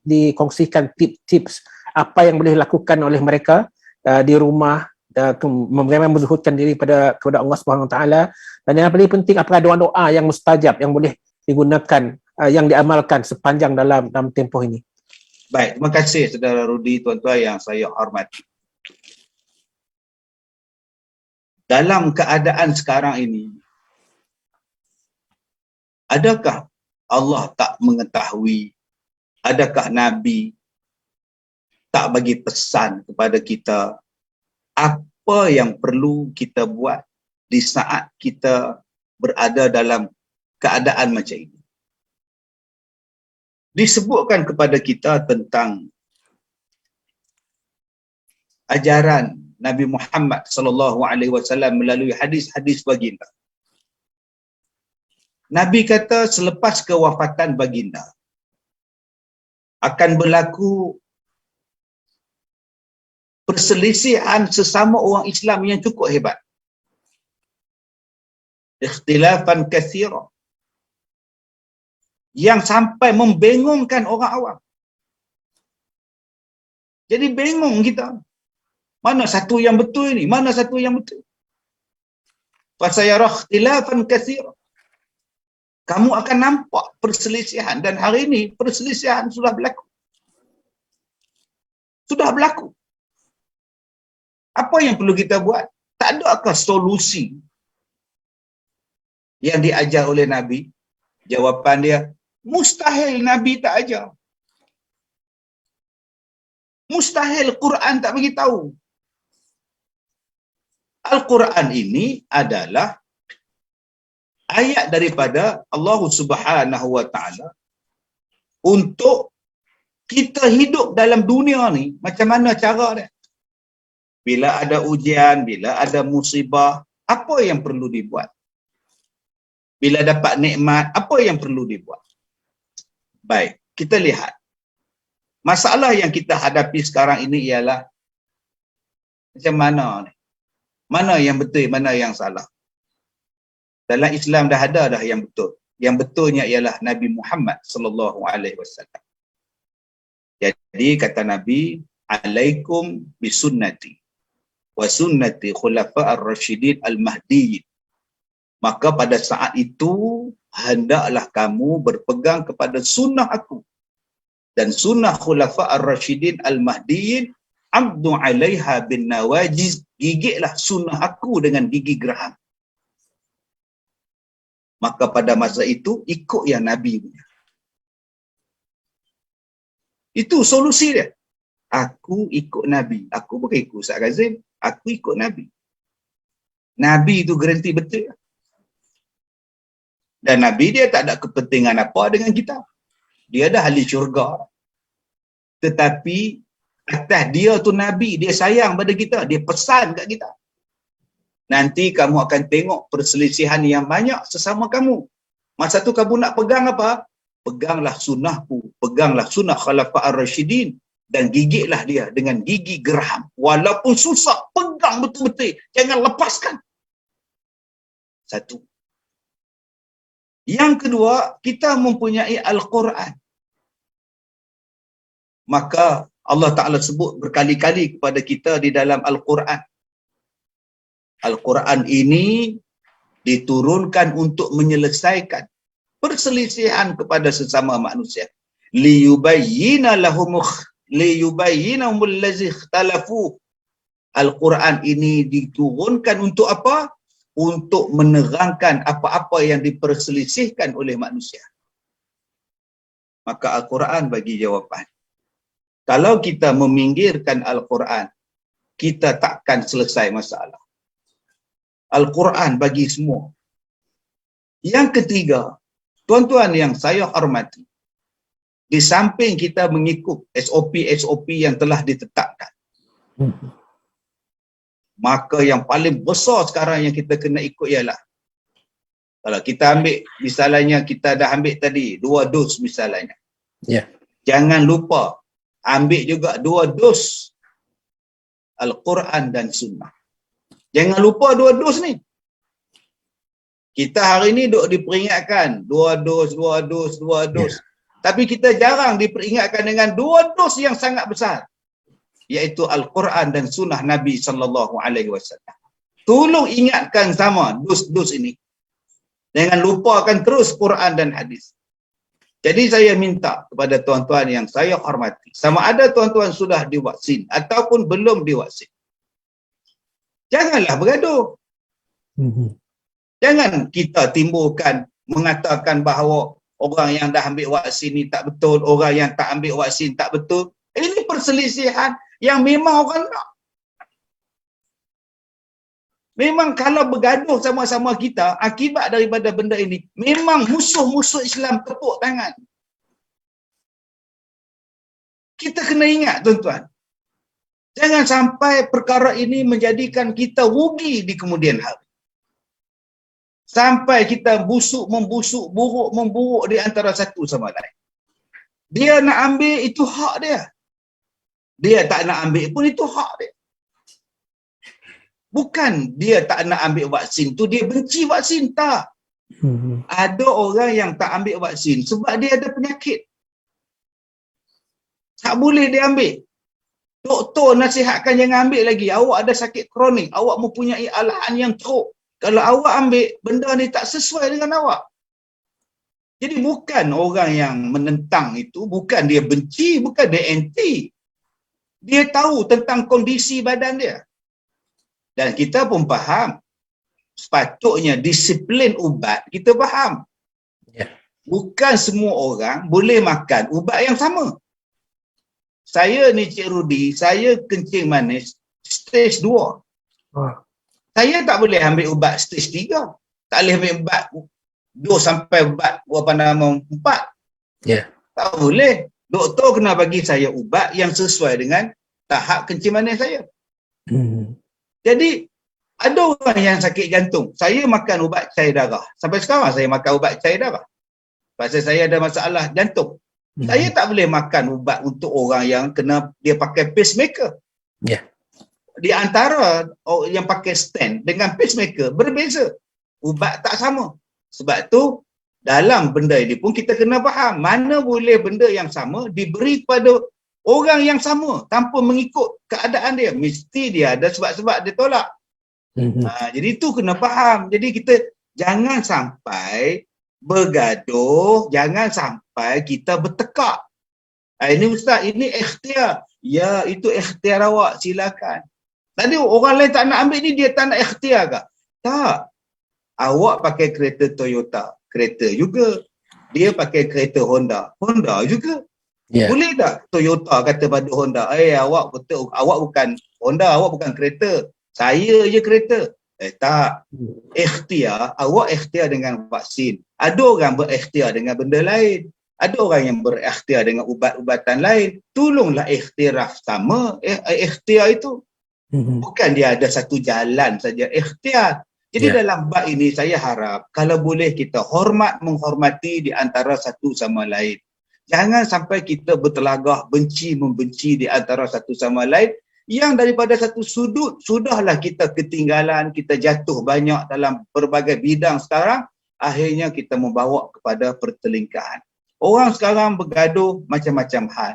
dikongsikan tips-tips apa yang boleh dilakukan oleh mereka di rumah, bagaimana menzuhudkan diri kepada Allah Subhanahu Wa Taala, dan yang paling penting apakah doa-doa yang mustajab yang boleh digunakan, yang diamalkan sepanjang dalam tempoh ini. Baik, terima kasih saudara Rudi, tuan-tuan yang saya hormati. Dalam keadaan sekarang ini, adakah Allah tak mengetahui? Adakah Nabi tak bagi pesan kepada kita apa yang perlu kita buat di saat kita berada dalam keadaan macam ini? Disebutkan kepada kita tentang ajaran Nabi Muhammad sallallahu alaihi wasallam melalui hadis-hadis baginda. Nabi kata selepas kewafatan baginda akan berlaku perselisihan sesama orang Islam yang cukup hebat. Ikhtilafan katsira. Yang sampai membingungkan orang awam. Jadi bingung kita. Mana satu yang betul ini? Mana satu yang betul? Fasayara ikhtilafan katsira. Kamu akan nampak perselisihan, dan hari ini perselisihan sudah berlaku. Sudah berlaku. Apa yang perlu kita buat? Tak adakah solusi yang diajar oleh Nabi? Jawapan dia, mustahil Nabi tak ajar. Mustahil Quran tak bagi tahu. Al-Quran ini adalah ayat daripada Allah Subhanahu Wa Taala untuk kita hidup dalam dunia ni. Macam mana cara dia? Bila ada ujian, bila ada musibah, apa yang perlu dibuat? Bila dapat nikmat, apa yang perlu dibuat? Baik, kita lihat. Masalah yang kita hadapi sekarang ini ialah macam mana ni? Mana yang betul, mana yang salah? Dalam Islam dah ada dah yang betul. Yang betulnya ialah Nabi Muhammad sallallahu alaihi wasallam. Jadi kata Nabi, alaikum bisunnati wa sunnati khulafa'ar rasyidin al-mahdiyyin. Maka pada saat itu hendaklah kamu berpegang kepada sunnah aku dan sunnah khulafa'ar rasyidin al-mahdiyyin 'abdu 'alaiha bin nawajiz, gigitlah sunnah aku dengan gigi geraham. Maka pada masa itu ikut yang Nabi punya. Itu solusi dia. Aku ikut Nabi. Aku bukan ikut Ustaz Kazim. Aku ikut Nabi. Nabi itu garanti betul. Dan Nabi dia tak ada kepentingan apa dengan kita. Dia dah ahli syurga. Tetapi atas dia tu Nabi, dia sayang pada kita. Dia pesan kat kita. Nanti kamu akan tengok perselisihan yang banyak sesama kamu. Masa tu kamu nak pegang apa? Peganglah sunnahku. Peganglah sunnah Khulafaur Rasyidin. Dan gigitlah dia dengan gigi geraham. Walaupun susah, pegang betul-betul. Jangan lepaskan. Satu. Yang kedua, kita mempunyai Al-Quran. Maka Allah Ta'ala sebut berkali-kali kepada kita di dalam Al-Quran. Al-Quran ini diturunkan untuk menyelesaikan perselisihan kepada sesama manusia. Liyubayyina lahumul ladzi ikhtalafu. Al-Quran ini diturunkan untuk apa? Untuk menerangkan apa-apa yang diperselisihkan oleh manusia. Maka Al-Quran bagi jawapan. Kalau kita meminggirkan Al-Quran, kita takkan selesai masalah. Al-Quran bagi semua. Yang ketiga, tuan-tuan yang saya hormati, di samping kita mengikut SOP-SOP yang telah ditetapkan, maka yang paling besar sekarang yang kita kena ikut ialah, kalau kita ambil, misalnya kita dah ambil tadi 2 dos misalnya. Ya. Jangan lupa ambil juga 2 dos Al-Quran dan Sunnah. Jangan lupa 2 dos ni. Kita hari ni duk diperingatkan 2 dos, 2 dos, 2 dos. Tapi kita jarang diperingatkan dengan 2 dos yang sangat besar, iaitu Al-Quran dan Sunnah Nabi SAW. Tolong ingatkan sama dos-dos ini. Jangan lupakan terus Quran dan hadis. Jadi saya minta kepada tuan-tuan yang saya hormati, sama ada tuan-tuan sudah divaksin ataupun belum divaksin, janganlah bergaduh. Jangan kita timbulkan mengatakan bahawa orang yang dah ambil vaksin ni tak betul, orang yang tak ambil vaksin tak betul. Ini perselisihan yang memang orang nak. Memang kalau bergaduh sama-sama kita, akibat daripada benda ini, memang musuh-musuh Islam tepuk tangan. Kita kena ingat tuan-tuan, jangan sampai perkara ini menjadikan kita rugi di kemudian hari. Sampai kita busuk membusuk, buruk memburuk di antara satu sama lain. Dia nak ambil, itu hak dia. Dia tak nak ambil pun itu hak dia. Bukan dia tak nak ambil vaksin tu, dia benci vaksin. Tak. Ada orang yang tak ambil vaksin sebab dia ada penyakit. Tak boleh dia ambil. Doktor nasihatkan jangan ambil lagi. Awak ada sakit kronik. Awak mempunyai alahan yang teruk. Kalau awak ambil, benda ni tak sesuai dengan awak. Jadi bukan orang yang menentang itu, bukan dia benci, bukan dia anti. Dia tahu tentang kondisi badan dia. Dan kita pun faham, sepatutnya disiplin ubat, kita faham. Bukan semua orang boleh makan ubat yang sama. Saya ni Cik Rudi, saya kencing manis stage 2. Saya tak boleh ambil ubat stage 3. Tak boleh ambil ubat 2 sampai ubat 4. Tak boleh. Doktor kena bagi saya ubat yang sesuai dengan tahap kencing manis saya. Jadi, ada orang yang sakit jantung. Saya makan ubat cair darah. Sampai sekarang saya makan ubat cair darah. Pasal saya ada masalah jantung. Saya tak boleh makan ubat untuk orang yang kena dia pakai pacemaker. Di antara yang pakai stent dengan pacemaker berbeza. Ubat tak sama. Sebab tu dalam benda ini pun kita kena faham, mana boleh benda yang sama diberi kepada orang yang sama tanpa mengikut keadaan dia. Mesti dia ada sebab-sebab dia tolak. Jadi itu kena faham. Jadi kita jangan sampai bergaduh, jangan sampai kita bertekak. Ini Ustaz, ini ikhtiar. Ya, itu ikhtiar awak, silakan. Tadi orang lain tak nak ambil ni, dia tak nak ikhtiar ke? Tak. Awak pakai kereta Toyota, kereta juga. Dia pakai kereta Honda, Honda juga. Ya. Boleh tak Toyota kata pada Honda, awak betul, awak bukan Honda, awak bukan kereta. Saya je kereta. Tak. Ikhtiar, awak ikhtiar dengan vaksin. Ada orang berikhtiar dengan benda lain. Ada orang yang berikhtiar dengan ubat-ubatan lain. Tolonglah ikhtiraf sama ikhtiar itu. Bukan dia ada satu jalan saja ikhtiar. Jadi dalam bab ini saya harap kalau boleh kita menghormati di antara satu sama lain. Jangan sampai kita bertelagah benci-membenci di antara satu sama lain. Yang daripada satu sudut, sudahlah kita ketinggalan, kita jatuh banyak dalam berbagai bidang sekarang, akhirnya kita membawa kepada pertelingkahan. Orang sekarang bergaduh macam-macam hal.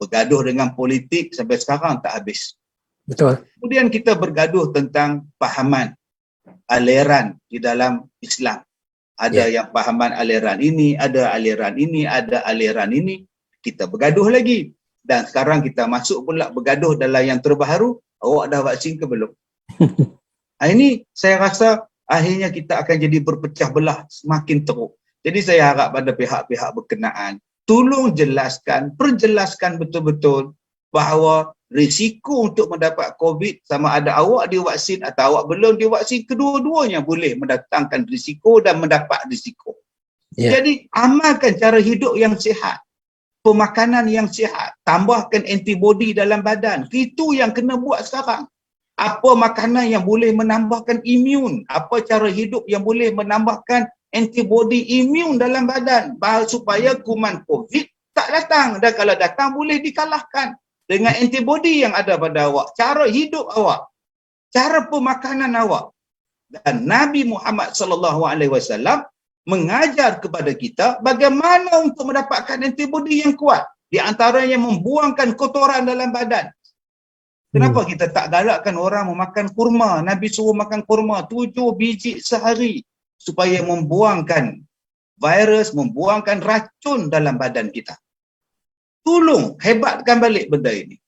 Bergaduh dengan politik sampai sekarang tak habis. Betul. Kemudian kita bergaduh tentang pahaman, aliran di dalam Islam. Ada yang pahaman aliran ini, ada aliran ini, ada aliran ini. Kita bergaduh lagi. Dan sekarang kita masuk pula bergaduh dalam yang terbaru, awak dah vaksin ke belum? Ini saya rasa akhirnya kita akan jadi berpecah belah semakin teruk. Jadi saya harap pada pihak-pihak berkenaan, tolong perjelaskan betul-betul bahawa risiko untuk mendapat COVID sama ada awak divaksin atau awak belum divaksin, kedua-duanya boleh mendatangkan risiko dan mendapat risiko. Jadi amalkan cara hidup yang sihat. Pemakanan yang sihat, tambahkan antibody dalam badan. Itu yang kena buat sekarang. Apa makanan yang boleh menambahkan imun, apa cara hidup yang boleh menambahkan antibody imun dalam badan supaya kuman COVID tak datang, dan kalau datang boleh dikalahkan dengan antibody yang ada pada awak, cara hidup awak, cara pemakanan awak. Dan Nabi Muhammad SAW mengajar kepada kita bagaimana untuk mendapatkan antibody yang kuat. Di antaranya membuangkan kotoran dalam badan. Kenapa kita tak galakkan orang memakan kurma? Nabi suruh makan kurma 7 biji sehari supaya membuangkan virus, membuangkan racun dalam badan kita. Tolong hebatkan balik benda ini.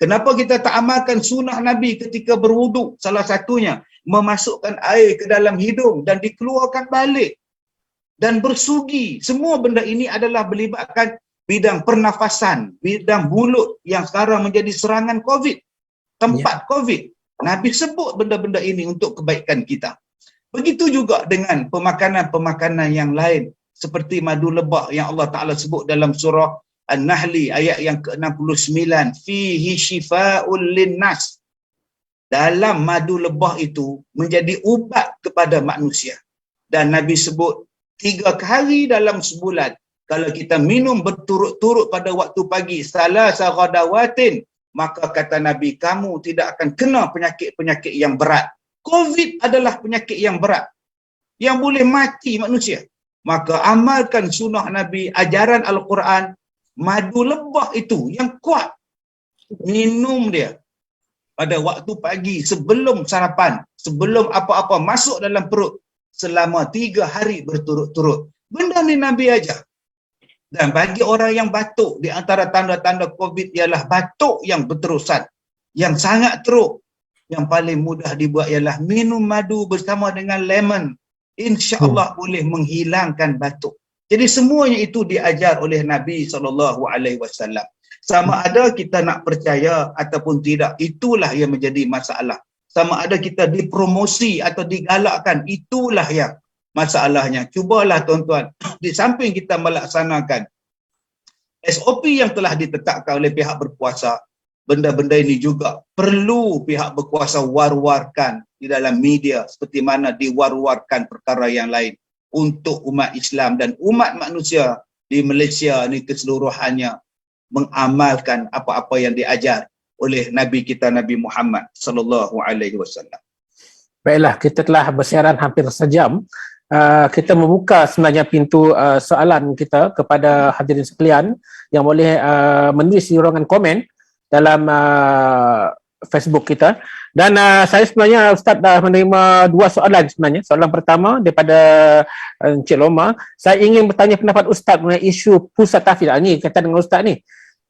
Kenapa kita tak amalkan sunnah Nabi ketika berwuduk? Salah satunya memasukkan air ke dalam hidung dan dikeluarkan balik. Dan bersugi. Semua benda ini adalah melibatkan bidang pernafasan, bidang mulut yang sekarang menjadi serangan COVID. Tempat COVID. Nabi sebut benda-benda ini untuk kebaikan kita. Begitu juga dengan pemakanan-pemakanan yang lain. Seperti madu lebah yang Allah Ta'ala sebut dalam surah An-Nahli ayat yang ke-69. Fihi shifa'ul linnas. Dalam madu lebah itu menjadi ubat kepada manusia. Dan Nabi sebut 3 hari dalam sebulan. Kalau kita minum berturut-turut pada waktu pagi, salasa ghadawatin, maka kata Nabi, kamu tidak akan kena penyakit-penyakit yang berat. COVID adalah penyakit yang berat, yang boleh mati manusia. Maka amalkan sunnah Nabi, ajaran Al-Quran, madu lebah itu yang kuat. Minum dia pada waktu pagi sebelum sarapan, sebelum apa-apa masuk dalam perut, selama 3 hari berturut-turut. Benda ni Nabi ajar. Dan bagi orang yang batuk, di antara tanda-tanda COVID ialah batuk yang berterusan, yang sangat teruk. Yang paling mudah dibuat ialah minum madu bersama dengan lemon. InsyaAllah boleh menghilangkan batuk. Jadi semuanya itu diajar oleh Nabi SAW. Sama ada kita nak percaya ataupun tidak, itulah yang menjadi masalah. Sama ada kita dipromosi atau digalakkan, itulah yang masalahnya. Cubalah tuan-tuan, di samping kita melaksanakan SOP yang telah ditetapkan oleh pihak berkuasa, benda-benda ini juga perlu pihak berkuasa war-warkan di dalam media seperti mana diwar-warkan perkara yang lain untuk umat Islam dan umat manusia di Malaysia ini keseluruhannya mengamalkan apa-apa yang diajar oleh Nabi kita Nabi Muhammad SAW. Baiklah, kita telah bersiaran hampir sejam. Kita membuka sebenarnya pintu soalan kita kepada hadirin sekalian yang boleh menulis di ruangan komen dalam Facebook kita. Dan saya sebenarnya Ustaz dah menerima 2 soalan sebenarnya. Soalan pertama daripada Encik Loma. Saya ingin bertanya pendapat Ustaz mengenai isu pusat tahfiz. Ini kata dengan Ustaz ni.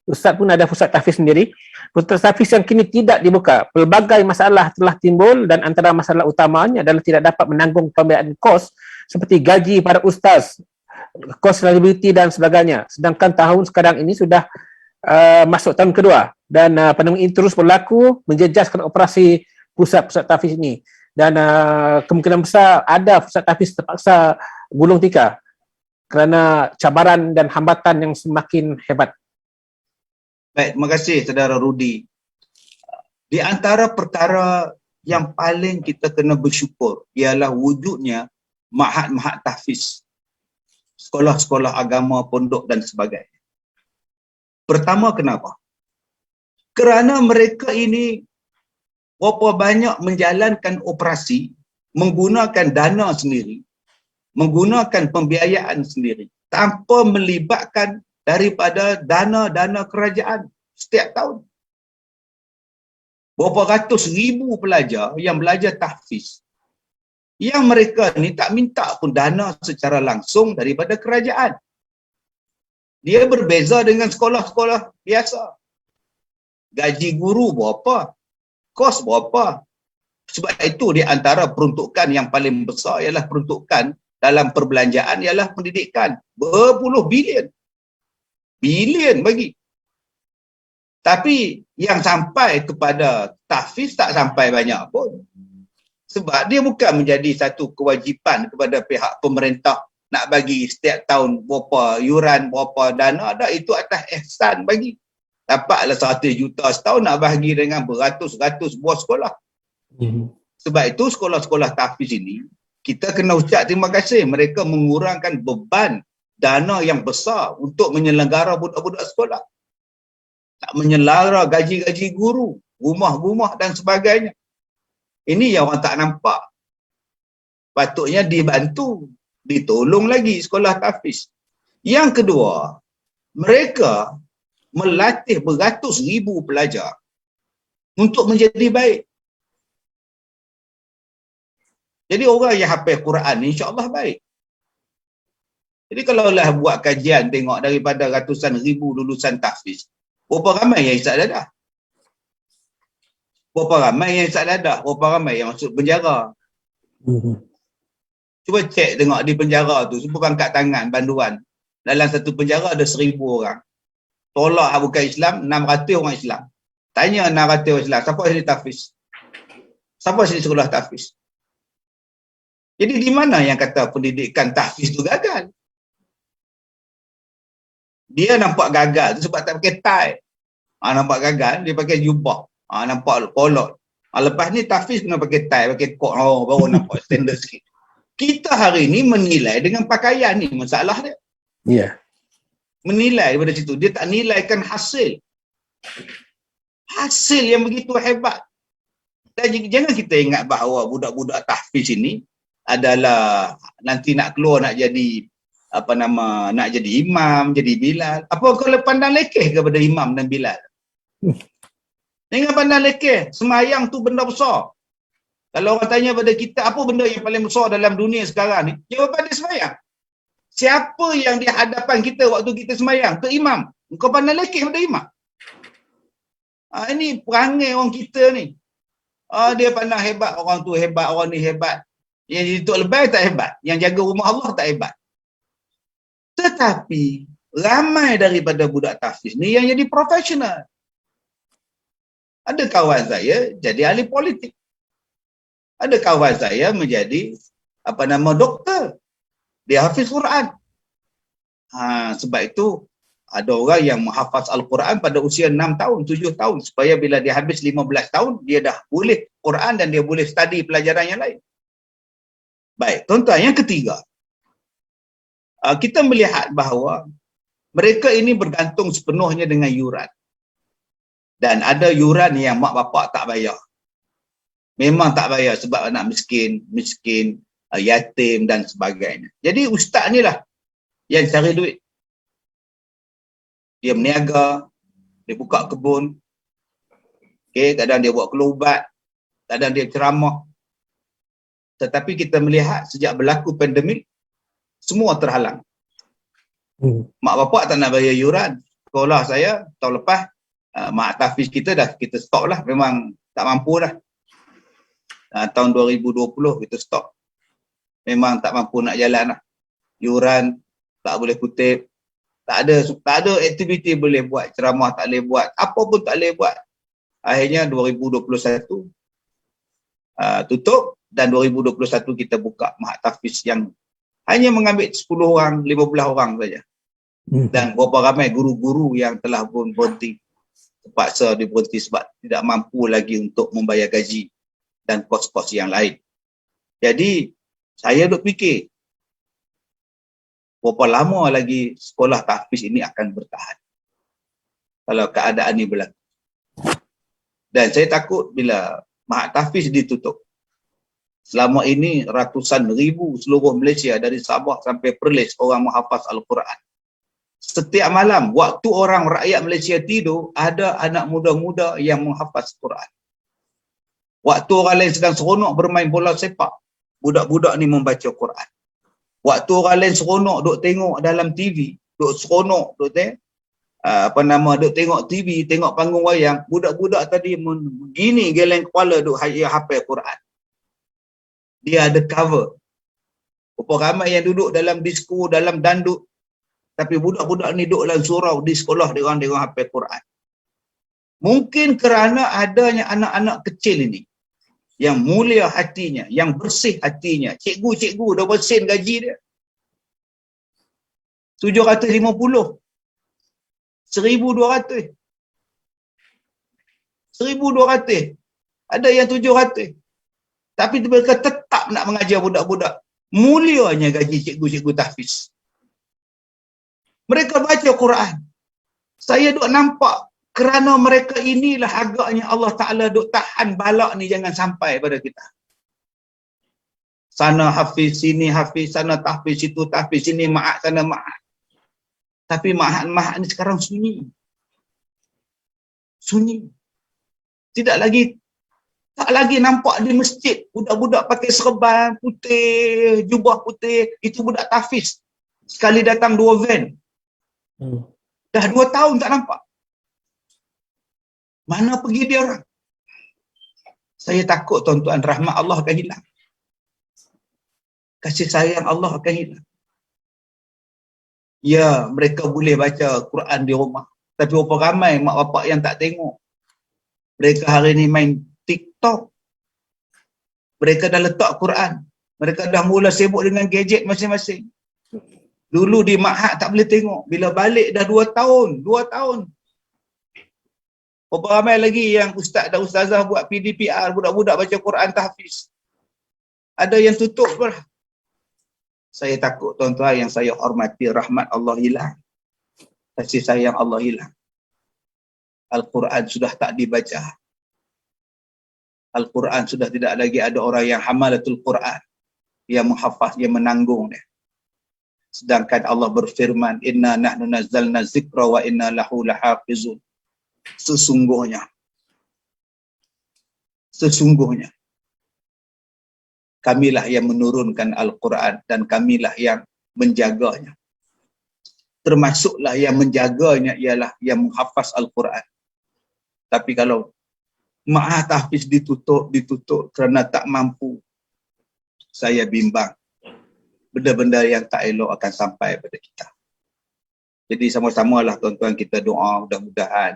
Ustaz pun ada pusat tahfiz sendiri. Pusat tahfiz yang kini tidak dibuka. Pelbagai masalah telah timbul dan antara masalah utamanya adalah tidak dapat menanggung pembiayaan kos seperti gaji para ustaz, kos liability dan sebagainya. Sedangkan tahun sekarang ini sudah masuk tahun kedua dan pandemik ini terus berlaku menjejaskan operasi pusat-pusat tahfiz ini. Dan kemungkinan besar ada pusat tahfiz terpaksa gulung tikar kerana cabaran dan hambatan yang semakin hebat. Baik, terima kasih saudara Rudi. Di antara perkara yang paling kita kena bersyukur ialah wujudnya ma'had-ma'had tahfiz, sekolah-sekolah agama, pondok dan sebagainya. Pertama, kenapa? Kerana mereka ini berapa banyak menjalankan operasi menggunakan dana sendiri, menggunakan pembiayaan sendiri tanpa melibatkan daripada dana-dana kerajaan setiap tahun. Berapa ratus ribu pelajar yang belajar tahfiz, yang mereka ni tak minta pun dana secara langsung daripada kerajaan. Dia berbeza dengan sekolah-sekolah biasa. Gaji guru berapa? Kos berapa? Sebab itu di antara peruntukan yang paling besar ialah peruntukan dalam perbelanjaan ialah pendidikan. Berpuluh bilion. Bilion bagi. Tapi yang sampai kepada tahfiz tak sampai banyak pun. Sebab dia bukan menjadi satu kewajipan kepada pihak pemerintah nak bagi setiap tahun berapa yuran, berapa dana. Dah itu atas ihsan bagi. Dapatlah 100 juta setahun nak bagi dengan beratus-ratus buah sekolah. Sebab itu sekolah-sekolah tahfiz ini, kita kena ucap terima kasih. Mereka mengurangkan beban dana yang besar untuk menyelenggara budak-budak sekolah. Tak menyelenggara gaji-gaji guru, rumah-rumah dan sebagainya. Ini yang orang tak nampak. Patutnya dibantu, ditolong lagi sekolah tahfiz. Yang kedua, mereka melatih beratus ribu pelajar untuk menjadi baik. Jadi orang yang hafal Quran insya-Allah baik. Jadi kalau lah buat kajian tengok daripada ratusan ribu lulusan tahfiz, berapa ramai yang hisap dadah? Berapa ramai yang hisap dadah? Berapa ramai yang masuk penjara? Cuba cek tengok di penjara tu, cuba angkat tangan banduan. Dalam satu penjara ada 1000 orang. Tolak bukan Islam, 600 orang Islam. Tanya 600 orang Islam, siapa sini tahfiz? Siapa sini sekolah tahfiz? Jadi di mana yang kata pendidikan tahfiz tu gagal? Dia nampak gagal tu sebab tak pakai tie. Nampak gagal, dia pakai jubah. Nampak kolot. Lepas ni tahfiz kena pakai tie, pakai kot. Baru nampak standard sikit. Kita hari ni menilai dengan pakaian ni masalah dia. Ya. Yeah. Menilai daripada situ. Dia tak nilaikan hasil. Hasil yang begitu hebat. Dan jangan kita ingat bahawa budak-budak tahfiz ini adalah nanti nak keluar nak jadi nak jadi imam, jadi Bilal. Apa kalau pandang lekeh kepada imam dan Bilal? Jangan pandang lekeh. Semayang tu benda besar. Kalau orang tanya pada kita apa benda yang paling besar dalam dunia sekarang ni, jawapan dia semayang. Siapa yang di hadapan kita waktu kita semayang? Ke imam. Kau pandang lekeh pada imam. Ini perangai orang kita ni. Dia pandang hebat, orang tu hebat, orang ni hebat. Yang jadi tok lebay tak hebat. Yang jaga rumah Allah tak hebat. Tetapi ramai daripada budak tahfiz ni yang jadi profesional. Ada kawan saya jadi ahli politik. Ada kawan saya menjadi doktor. Dia hafiz Quran. Sebab itu ada orang yang menghafaz Al-Quran pada usia 6 tahun, 7 tahun. Supaya bila dia habis 15 tahun, dia dah boleh Quran dan dia boleh study pelajaran yang lain. Baik, tuan-tuan, yang ketiga. Kita melihat bahawa mereka ini bergantung sepenuhnya dengan yuran. Dan ada yuran yang mak bapak tak bayar. Memang tak bayar sebab anak miskin, yatim dan sebagainya. Jadi ustaz ni lah yang cari duit. Dia berniaga, dia buka kebun, kadang dia buat kelubat, kadang dia ceramah. Tetapi kita melihat sejak berlaku pandemik, semua terhalang. Mak bapak tak nak bayar yuran. sekolah saya tahun lepas, mak tahfiz kita stop lah, memang tak mampu dah. Tahun 2020 kita stop. Memang tak mampu nak jalan lah. Yuran tak boleh kutip, tak ada aktiviti boleh buat, ceramah tak boleh buat, apa pun tak boleh buat. Akhirnya 2021 tutup, dan 2021 kita buka Mahat Tahfiz yang hanya mengambil 10 orang, 15 orang saja. Dan berapa ramai guru-guru yang telah pun berhenti, terpaksa diberhenti sebab tidak mampu lagi untuk membayar gaji dan kos-kos yang lain. Jadi saya duk fikir, berapa lama lagi sekolah tahfiz ini akan bertahan kalau keadaan ini berlaku. Dan saya takut bila Mahat Tahfiz ditutup, selama ini ratusan ribu seluruh Malaysia dari Sabah sampai Perlis orang menghafaz Al-Quran. Setiap malam waktu orang rakyat Malaysia tidur, ada anak muda-muda yang menghafaz Quran. Waktu orang lain sedang seronok bermain bola sepak, budak-budak ni membaca Quran. Waktu orang lain seronok duk tengok dalam TV, duk seronok duk duk tengok TV, tengok panggung wayang, budak-budak tadi begini geleng kepala duk hafal Quran. Dia ada cover. Berapa ramai yang duduk dalam disko, dalam dandut, tapi budak-budak ni duduk dalam surau di sekolah dia orang hafal Quran. Mungkin kerana adanya anak-anak kecil ini yang mulia hatinya, yang bersih hatinya. Cikgu-cikgu dah bersen gaji dia. 750. 1,200. 1,200. Ada yang 700. Tapi mereka tetap nak mengajar budak-budak. Mulianya gaji cikgu-cikgu tahfiz. Mereka baca Quran. Saya duk nampak kerana mereka inilah agaknya Allah Ta'ala duk tahan balak ni jangan sampai pada kita. Sana hafiz, sini hafiz, sana tahfiz, situ tahfiz, sini ma'at, sana ma'at. Tapi ma'at ni sekarang sunyi. Sunyi. Tak lagi nampak di masjid budak-budak pakai serban putih, jubah putih, itu budak tahfiz. Sekali datang 2 van. Dah 2 tahun tak nampak. Mana pergi dia orang? Saya takut tuan-tuan, rahmat Allah akan hilang. Kasih sayang Allah akan hilang. Ya, mereka boleh baca Quran di rumah. Tapi berapa ramai mak bapak yang tak tengok. Mereka hari ni main TikTok. Mereka dah letak Quran. Mereka dah mula sibuk dengan gadget masing-masing. Dulu di Mahat tak boleh tengok. Bila balik dah 2 tahun. 2 tahun. Berapa ramai lagi yang ustaz dan ustazah buat PDPR, budak-budak baca Quran tahfiz. Ada yang tutup pun. Saya takut tuan-tuan yang saya hormati, rahmat Allah hilang. Kasih sayang Allah hilang. Al-Quran sudah tak dibaca. Al-Quran sudah tidak lagi ada orang yang hamalatul Quran, yang menghafaz, yang menanggung dia. Sedangkan Allah berfirman, inna nahnu nazzalna zikra wa inna lahu lahafizun. Sesungguhnya kamilah yang menurunkan Al-Quran dan kamilah yang menjaganya. Termasuklah yang menjaganya ialah yang menghafaz Al-Quran. Tapi kalau Mahat Tahfiz ditutup kerana tak mampu, saya bimbang benda-benda yang tak elok akan sampai pada kita. Jadi sama-samalah tuan-tuan kita doa mudah-mudahan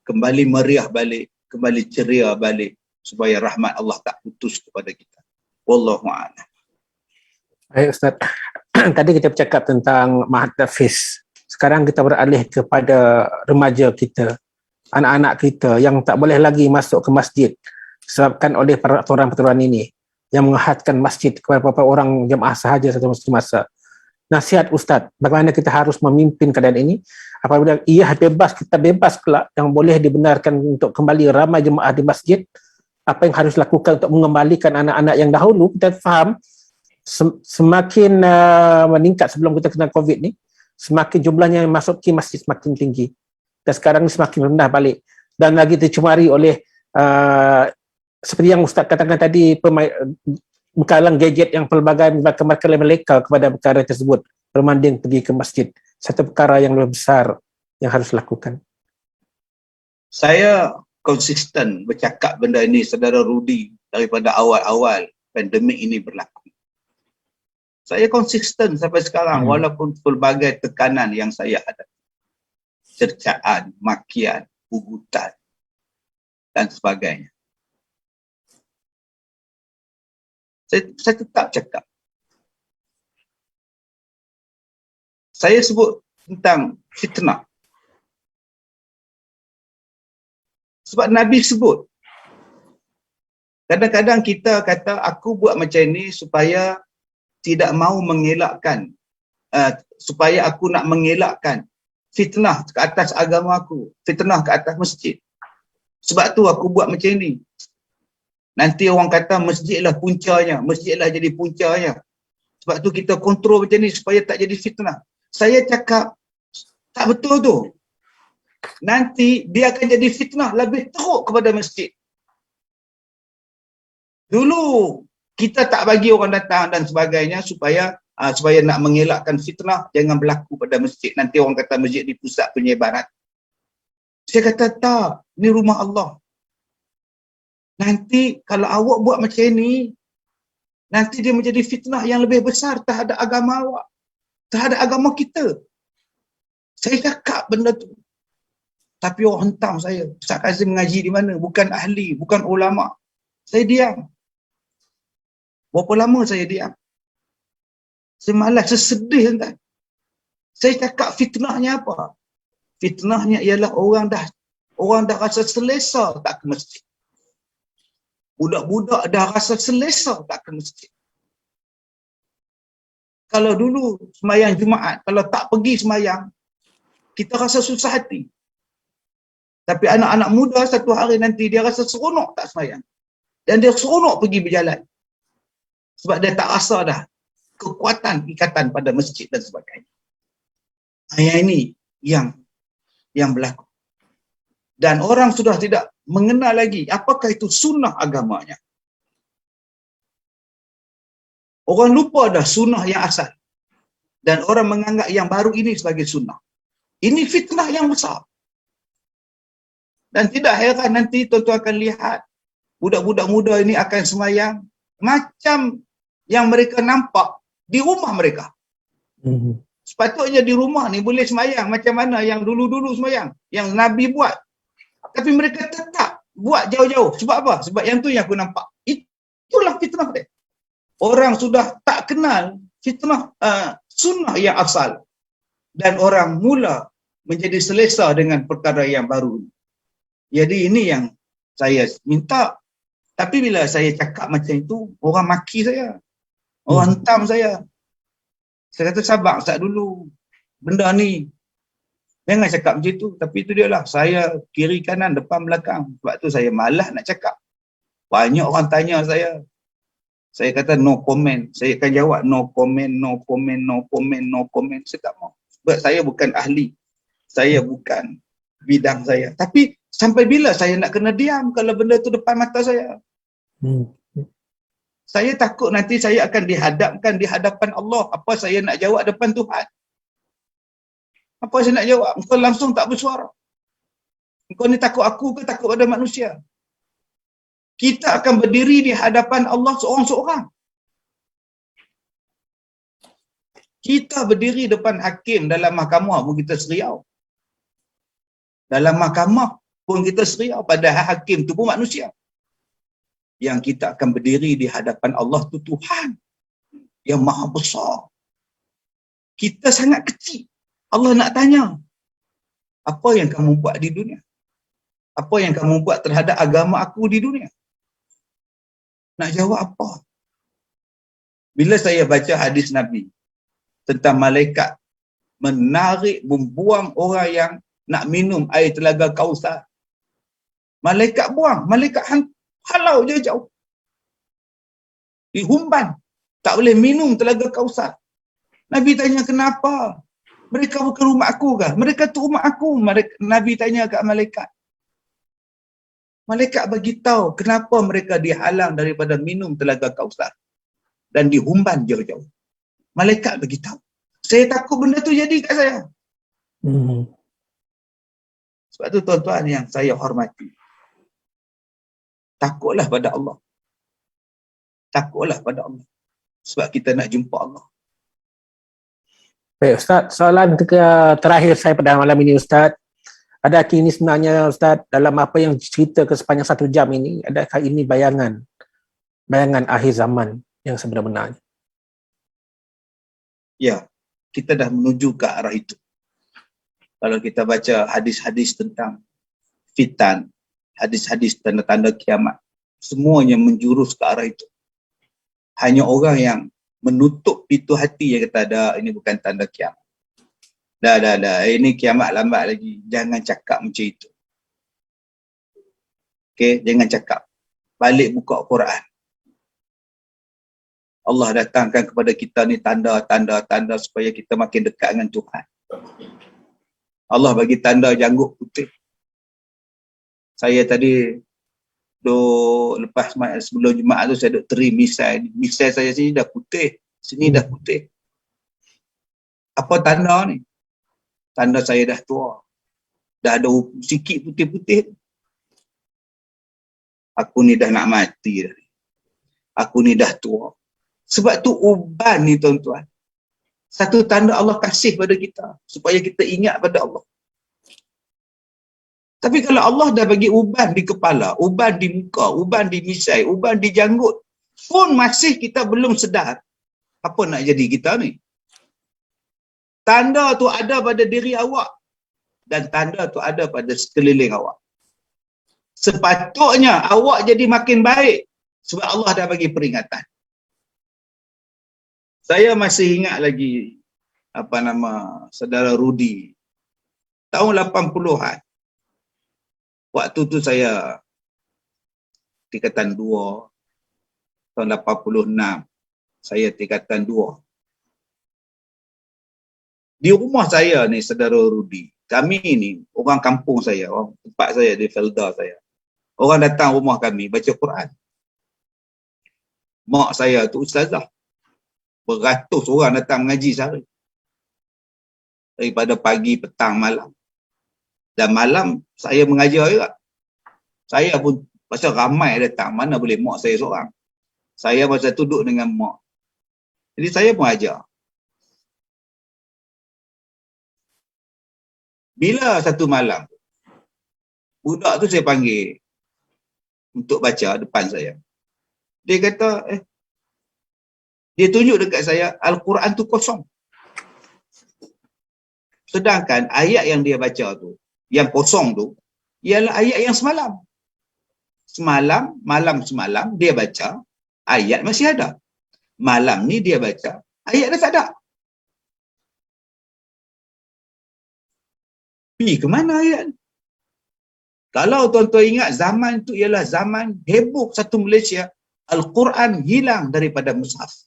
kembali meriah balik, kembali ceria balik supaya rahmat Allah tak putus kepada kita. Wallahu a'lam. Baik Ustaz. Tadi kita bercakap tentang Mahat Tahfiz. Sekarang kita beralih kepada remaja kita, anak-anak kita yang tak boleh lagi masuk ke masjid disebabkan oleh peraturan-peraturan ini yang menghadkan masjid kepada beberapa orang jemaah sahaja satu masa. Nasihat Ustaz, bagaimana kita harus memimpin keadaan ini? Apabila ia bebas, kita bebas kelak yang boleh dibenarkan untuk kembali ramai jemaah di masjid, apa yang harus dilakukan untuk mengembalikan anak-anak yang dahulu? Kita faham semakin meningkat sebelum kita kena COVID ni, semakin jumlahnya yang masuk ke masjid semakin tinggi. Dan sekarang ni semakin rendah balik. Dan lagi dicemari oleh seperti yang Ustaz katakan tadi, bekalan gadget yang pelbagai mereka kepada perkara tersebut berbanding pergi ke masjid. Satu perkara yang lebih besar yang harus lakukan? Saya konsisten bercakap benda ini, saudara Rudi, daripada awal-awal pandemik ini berlaku. Saya konsisten sampai sekarang walaupun pelbagai tekanan yang saya hadapi. Cercaan, makian, ugutan dan sebagainya. Saya tetap cakap. Saya sebut tentang fitnah. Sebab Nabi sebut. Kadang-kadang kita kata, aku buat macam ni supaya tidak mau mengelakkan, supaya aku nak mengelakkan fitnah ke atas agama aku, fitnah ke atas masjid. Sebab tu aku buat macam ni. Nanti orang kata masjidlah puncanya, masjidlah jadi puncanya. Sebab tu kita kontrol macam ni supaya tak jadi fitnah. Saya cakap, tak betul tu. Nanti dia akan jadi fitnah lebih teruk kepada masjid. Dulu kita tak bagi orang datang dan sebagainya supaya nak mengelakkan fitnah jangan berlaku pada masjid. Nanti orang kata masjid di pusat penyebaran. Saya kata tak, ni rumah Allah. Nanti kalau awak buat macam ni, nanti dia menjadi fitnah yang lebih besar terhadap agama awak, terhadap agama kita. Saya cakap benda tu. Tapi orang hentam saya. Ustaz Kazim mengaji di mana? Bukan ahli, bukan ulama. Saya diam. Berapa lama saya diam? Saya malas, saya sedih entah. Saya cakap fitnahnya apa? Fitnahnya ialah orang dah rasa selesa tak ke masjid. Budak-budak dah rasa selesa tak ke masjid. Kalau dulu sembahyang Jumaat, kalau tak pergi sembahyang, kita rasa susah hati. Tapi anak-anak muda satu hari nanti dia rasa seronok tak sembahyang. Dan dia seronok pergi berjalan. Sebab dia tak rasa dah kekuatan ikatan pada masjid dan sebagainya. Yang ini yang berlaku. Dan orang sudah tidak mengenal lagi apakah itu sunnah agamanya. Orang lupa dah sunnah yang asal. Dan orang menganggap yang baru ini sebagai sunnah. Ini fitnah yang besar. Dan tidak heran nanti tuan-tuan akan lihat budak-budak muda ini akan sembahyang macam yang mereka nampak di rumah mereka. Sepatutnya di rumah ni boleh sembahyang macam mana yang dulu-dulu sembahyang, yang Nabi buat. Tapi mereka tetap buat jauh-jauh. Sebab apa? Sebab yang tu yang aku nampak. Itulah fitnah dia. Orang sudah tak kenal fitnah sunnah yang asal. Dan orang mula menjadi selesa dengan perkara yang baru. Jadi ini yang saya minta. Tapi bila saya cakap macam itu, orang maki saya. Orang hentam saya. Saya kata sabar Ustaz dulu. Benda ni. Jangan cakap macam tu. Tapi itu dia lah. Saya kiri kanan depan belakang. Sebab tu saya malas nak cakap. Banyak orang tanya saya. Saya kata no comment. Saya akan jawab no comment, no comment, no comment, no comment. Saya tak mau. Sebab saya bukan ahli. Saya bukan bidang saya. Tapi sampai bila saya nak kena diam kalau benda tu depan mata saya? Saya takut nanti saya akan dihadapkan di hadapan Allah. Apa saya nak jawab depan Tuhan? Apa saya nak jawab? Engkau langsung tak bersuara. Engkau ni takut aku ke takut pada manusia? Kita akan berdiri di hadapan Allah seorang-seorang. Kita berdiri depan hakim dalam mahkamah pun kita seriau. Dalam mahkamah pun kita seriau. Padahal hakim tu pun manusia. Yang kita akan berdiri di hadapan Allah tu Tuhan yang maha besar. Kita sangat kecil. Allah nak tanya, apa yang kamu buat di dunia? Apa yang kamu buat terhadap agama aku di dunia? Nak jawab apa? Bila saya baca hadis Nabi tentang malaikat menarik, membuang orang yang nak minum air telaga Kausar. Malaikat buang, malaikat halau je jauh. Dihumban. Tak boleh minum telaga Kausar. Nabi tanya kenapa? Mereka bukan rumah aku kah? Mereka tu rumah aku. Nabi tanya kat malaikat. Malaikat bagi tahu kenapa mereka dihalang daripada minum telaga Kausar dan dihumban jauh-jauh. Malaikat bagi tahu. Saya takut benda tu jadi kat saya. Sebab tu tuan-tuan yang saya hormati, takutlah pada Allah. Takutlah pada Allah. Sebab kita nak jumpa Allah. Baik Ustaz, soalan terakhir saya pada malam ini Ustaz. Adakah ini sebenarnya Ustaz, dalam apa yang cerita ke sepanjang 1 jam ini, adakah ini bayangan akhir zaman yang sebenar-benarnya? Ya, kita dah menuju ke arah itu. Kalau kita baca hadis-hadis tentang fitan, hadis-hadis tanda-tanda kiamat, semuanya menjurus ke arah itu. Hanya orang yang menutup pintu hati yang kata, dah, ini bukan tanda kiamat. Dah, ini kiamat lambat lagi. Jangan cakap macam itu. Okey, jangan cakap. Balik buka Quran. Allah datangkan kepada kita ni tanda supaya kita makin dekat dengan Tuhan. Allah bagi tanda janggut putih. Saya tadi lepas sebelum Jumaat tu saya duk teri misai. Misai saya sini dah putih, sini dah putih. Apa tanda ni? Tanda saya dah tua. Dah ada sikit putih-putih. Aku ni dah nak mati dah. Aku ni dah tua. Sebab tu uban ni tuan-tuan. Satu tanda Allah kasih pada kita supaya kita ingat pada Allah. Tapi kalau Allah dah bagi uban di kepala, uban di muka, uban di misai, uban di janggut, pun masih kita belum sedar, apa nak jadi kita ni? Tanda tu ada pada diri awak dan tanda tu ada pada sekeliling awak. Sepatutnya awak jadi makin baik sebab Allah dah bagi peringatan. Saya masih ingat lagi saudara Rudi tahun 80-an. Waktu tu saya tingkatan 2, tahun 86, saya tingkatan 2. Di rumah saya ni, saudara Rudi, kami ni, orang kampung saya, orang tempat saya di Felda saya. Orang datang rumah kami, baca Quran. Mak saya tu ustazah. Beratus orang datang mengaji sehari. Daripada pagi, petang, malam. Dan malam saya mengajar juga. Saya pun pasal ramai datang, mana boleh mak saya seorang. Saya masa tu duduk dengan mak. Jadi saya pun ajar. Bila satu malam, budak tu saya panggil untuk baca depan saya. Dia kata, dia tunjuk dekat saya, Al-Quran tu kosong. Sedangkan ayat yang dia baca tu, yang kosong tu, ialah ayat yang semalam. Malam semalam dia baca, ayat masih ada. Malam ni dia baca, ayat dah tak ada. Pergi ke mana ayat? Kalau tuan-tuan ingat, zaman tu ialah zaman heboh satu Malaysia, Al-Quran hilang daripada mushaf.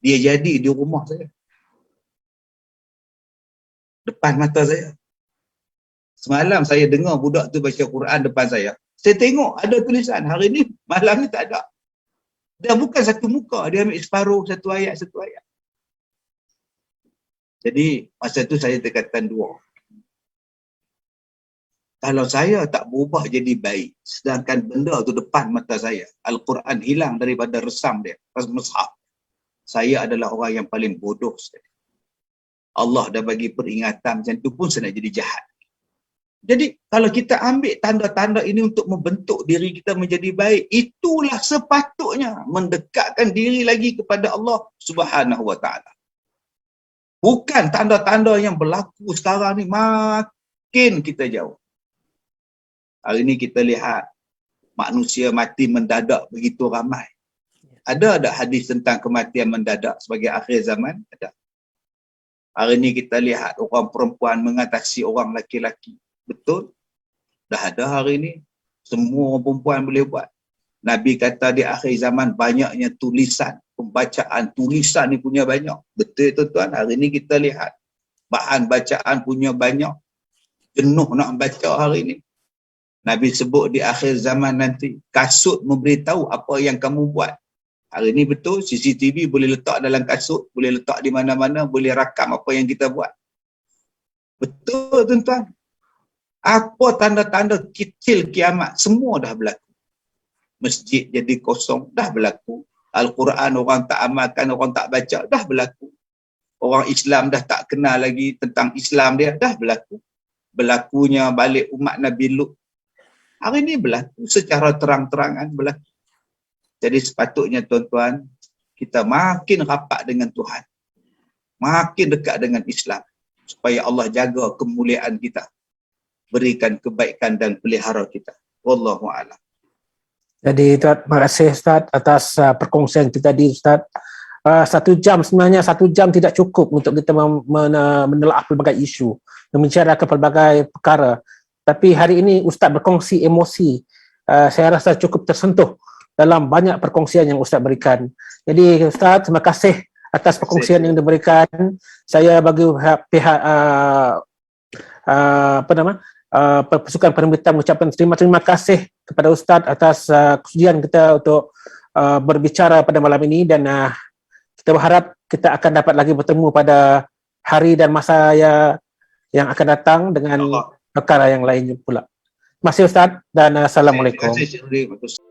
Dia jadi di rumah saya. Depan mata saya. Semalam saya dengar budak tu baca Quran depan saya. Saya tengok ada tulisan, hari ni, malam ni tak ada. Dia bukan satu muka, dia ambil separuh, satu ayat. Jadi, masa tu saya tingkatan 2. Kalau saya tak berubah jadi baik, sedangkan benda tu depan mata saya, Al-Quran hilang daripada resam dia, mushaf, saya adalah orang yang paling bodoh sekali. Allah dah bagi peringatan macam tu pun saya nak jadi jahat. Jadi, kalau kita ambil tanda-tanda ini untuk membentuk diri kita menjadi baik, itulah sepatutnya mendekatkan diri lagi kepada Allah Subhanahu Wa Taala. Bukan tanda-tanda yang berlaku sekarang ni makin kita jauh. Hari ini kita lihat manusia mati mendadak begitu ramai. Ada hadis tentang kematian mendadak sebagai akhir zaman? Ada. Hari ini kita lihat orang perempuan mengatasi orang laki-laki. Betul? Dah ada hari ini. Semua orang perempuan boleh buat. Nabi kata di akhir zaman banyaknya tulisan. Pembacaan tulisan ni punya banyak. Betul tuan-tuan? Hari ini kita lihat. Bahan bacaan punya banyak. Jenuh nak baca hari ini. Nabi sebut di akhir zaman nanti. Kasut memberitahu apa yang kamu buat. Hari ini betul, CCTV boleh letak dalam kasut, boleh letak di mana-mana, boleh rakam apa yang kita buat. Betul tuan-tuan. Apa tanda-tanda kecil kiamat semua dah berlaku. Masjid jadi kosong dah berlaku. Al-Quran orang tak amalkan, orang tak baca dah berlaku. Orang Islam dah tak kenal lagi tentang Islam dia dah berlaku. Berlakunya balik umat Nabi Lut. Hari ini berlaku secara terang-terangan berlaku. Jadi sepatutnya tuan-tuan, kita makin rapat dengan Tuhan. Makin dekat dengan Islam. Supaya Allah jaga kemuliaan kita. Berikan kebaikan dan pelihara kita. Wallahu a'lam. Jadi terima kasih Ustaz atas perkongsian kita tadi Ustaz. 1 jam sebenarnya 1 jam tidak cukup untuk kita menelaah pelbagai isu, membicarakan pelbagai perkara. Tapi hari ini Ustaz berkongsi emosi. Saya rasa cukup tersentuh dalam banyak perkongsian yang Ustaz berikan. Jadi Ustaz, terima kasih atas perkongsian yang diberikan. Saya bagi pihak Pasukan Penerbitan mengucapkan terima kasih kepada Ustaz atas kesudian kita untuk berbicara pada malam ini, dan kita berharap kita akan dapat lagi bertemu pada hari dan masa yang akan datang dengan perkara yang lain pula. Terima kasih Ustaz dan Assalamualaikum. Terima kasih.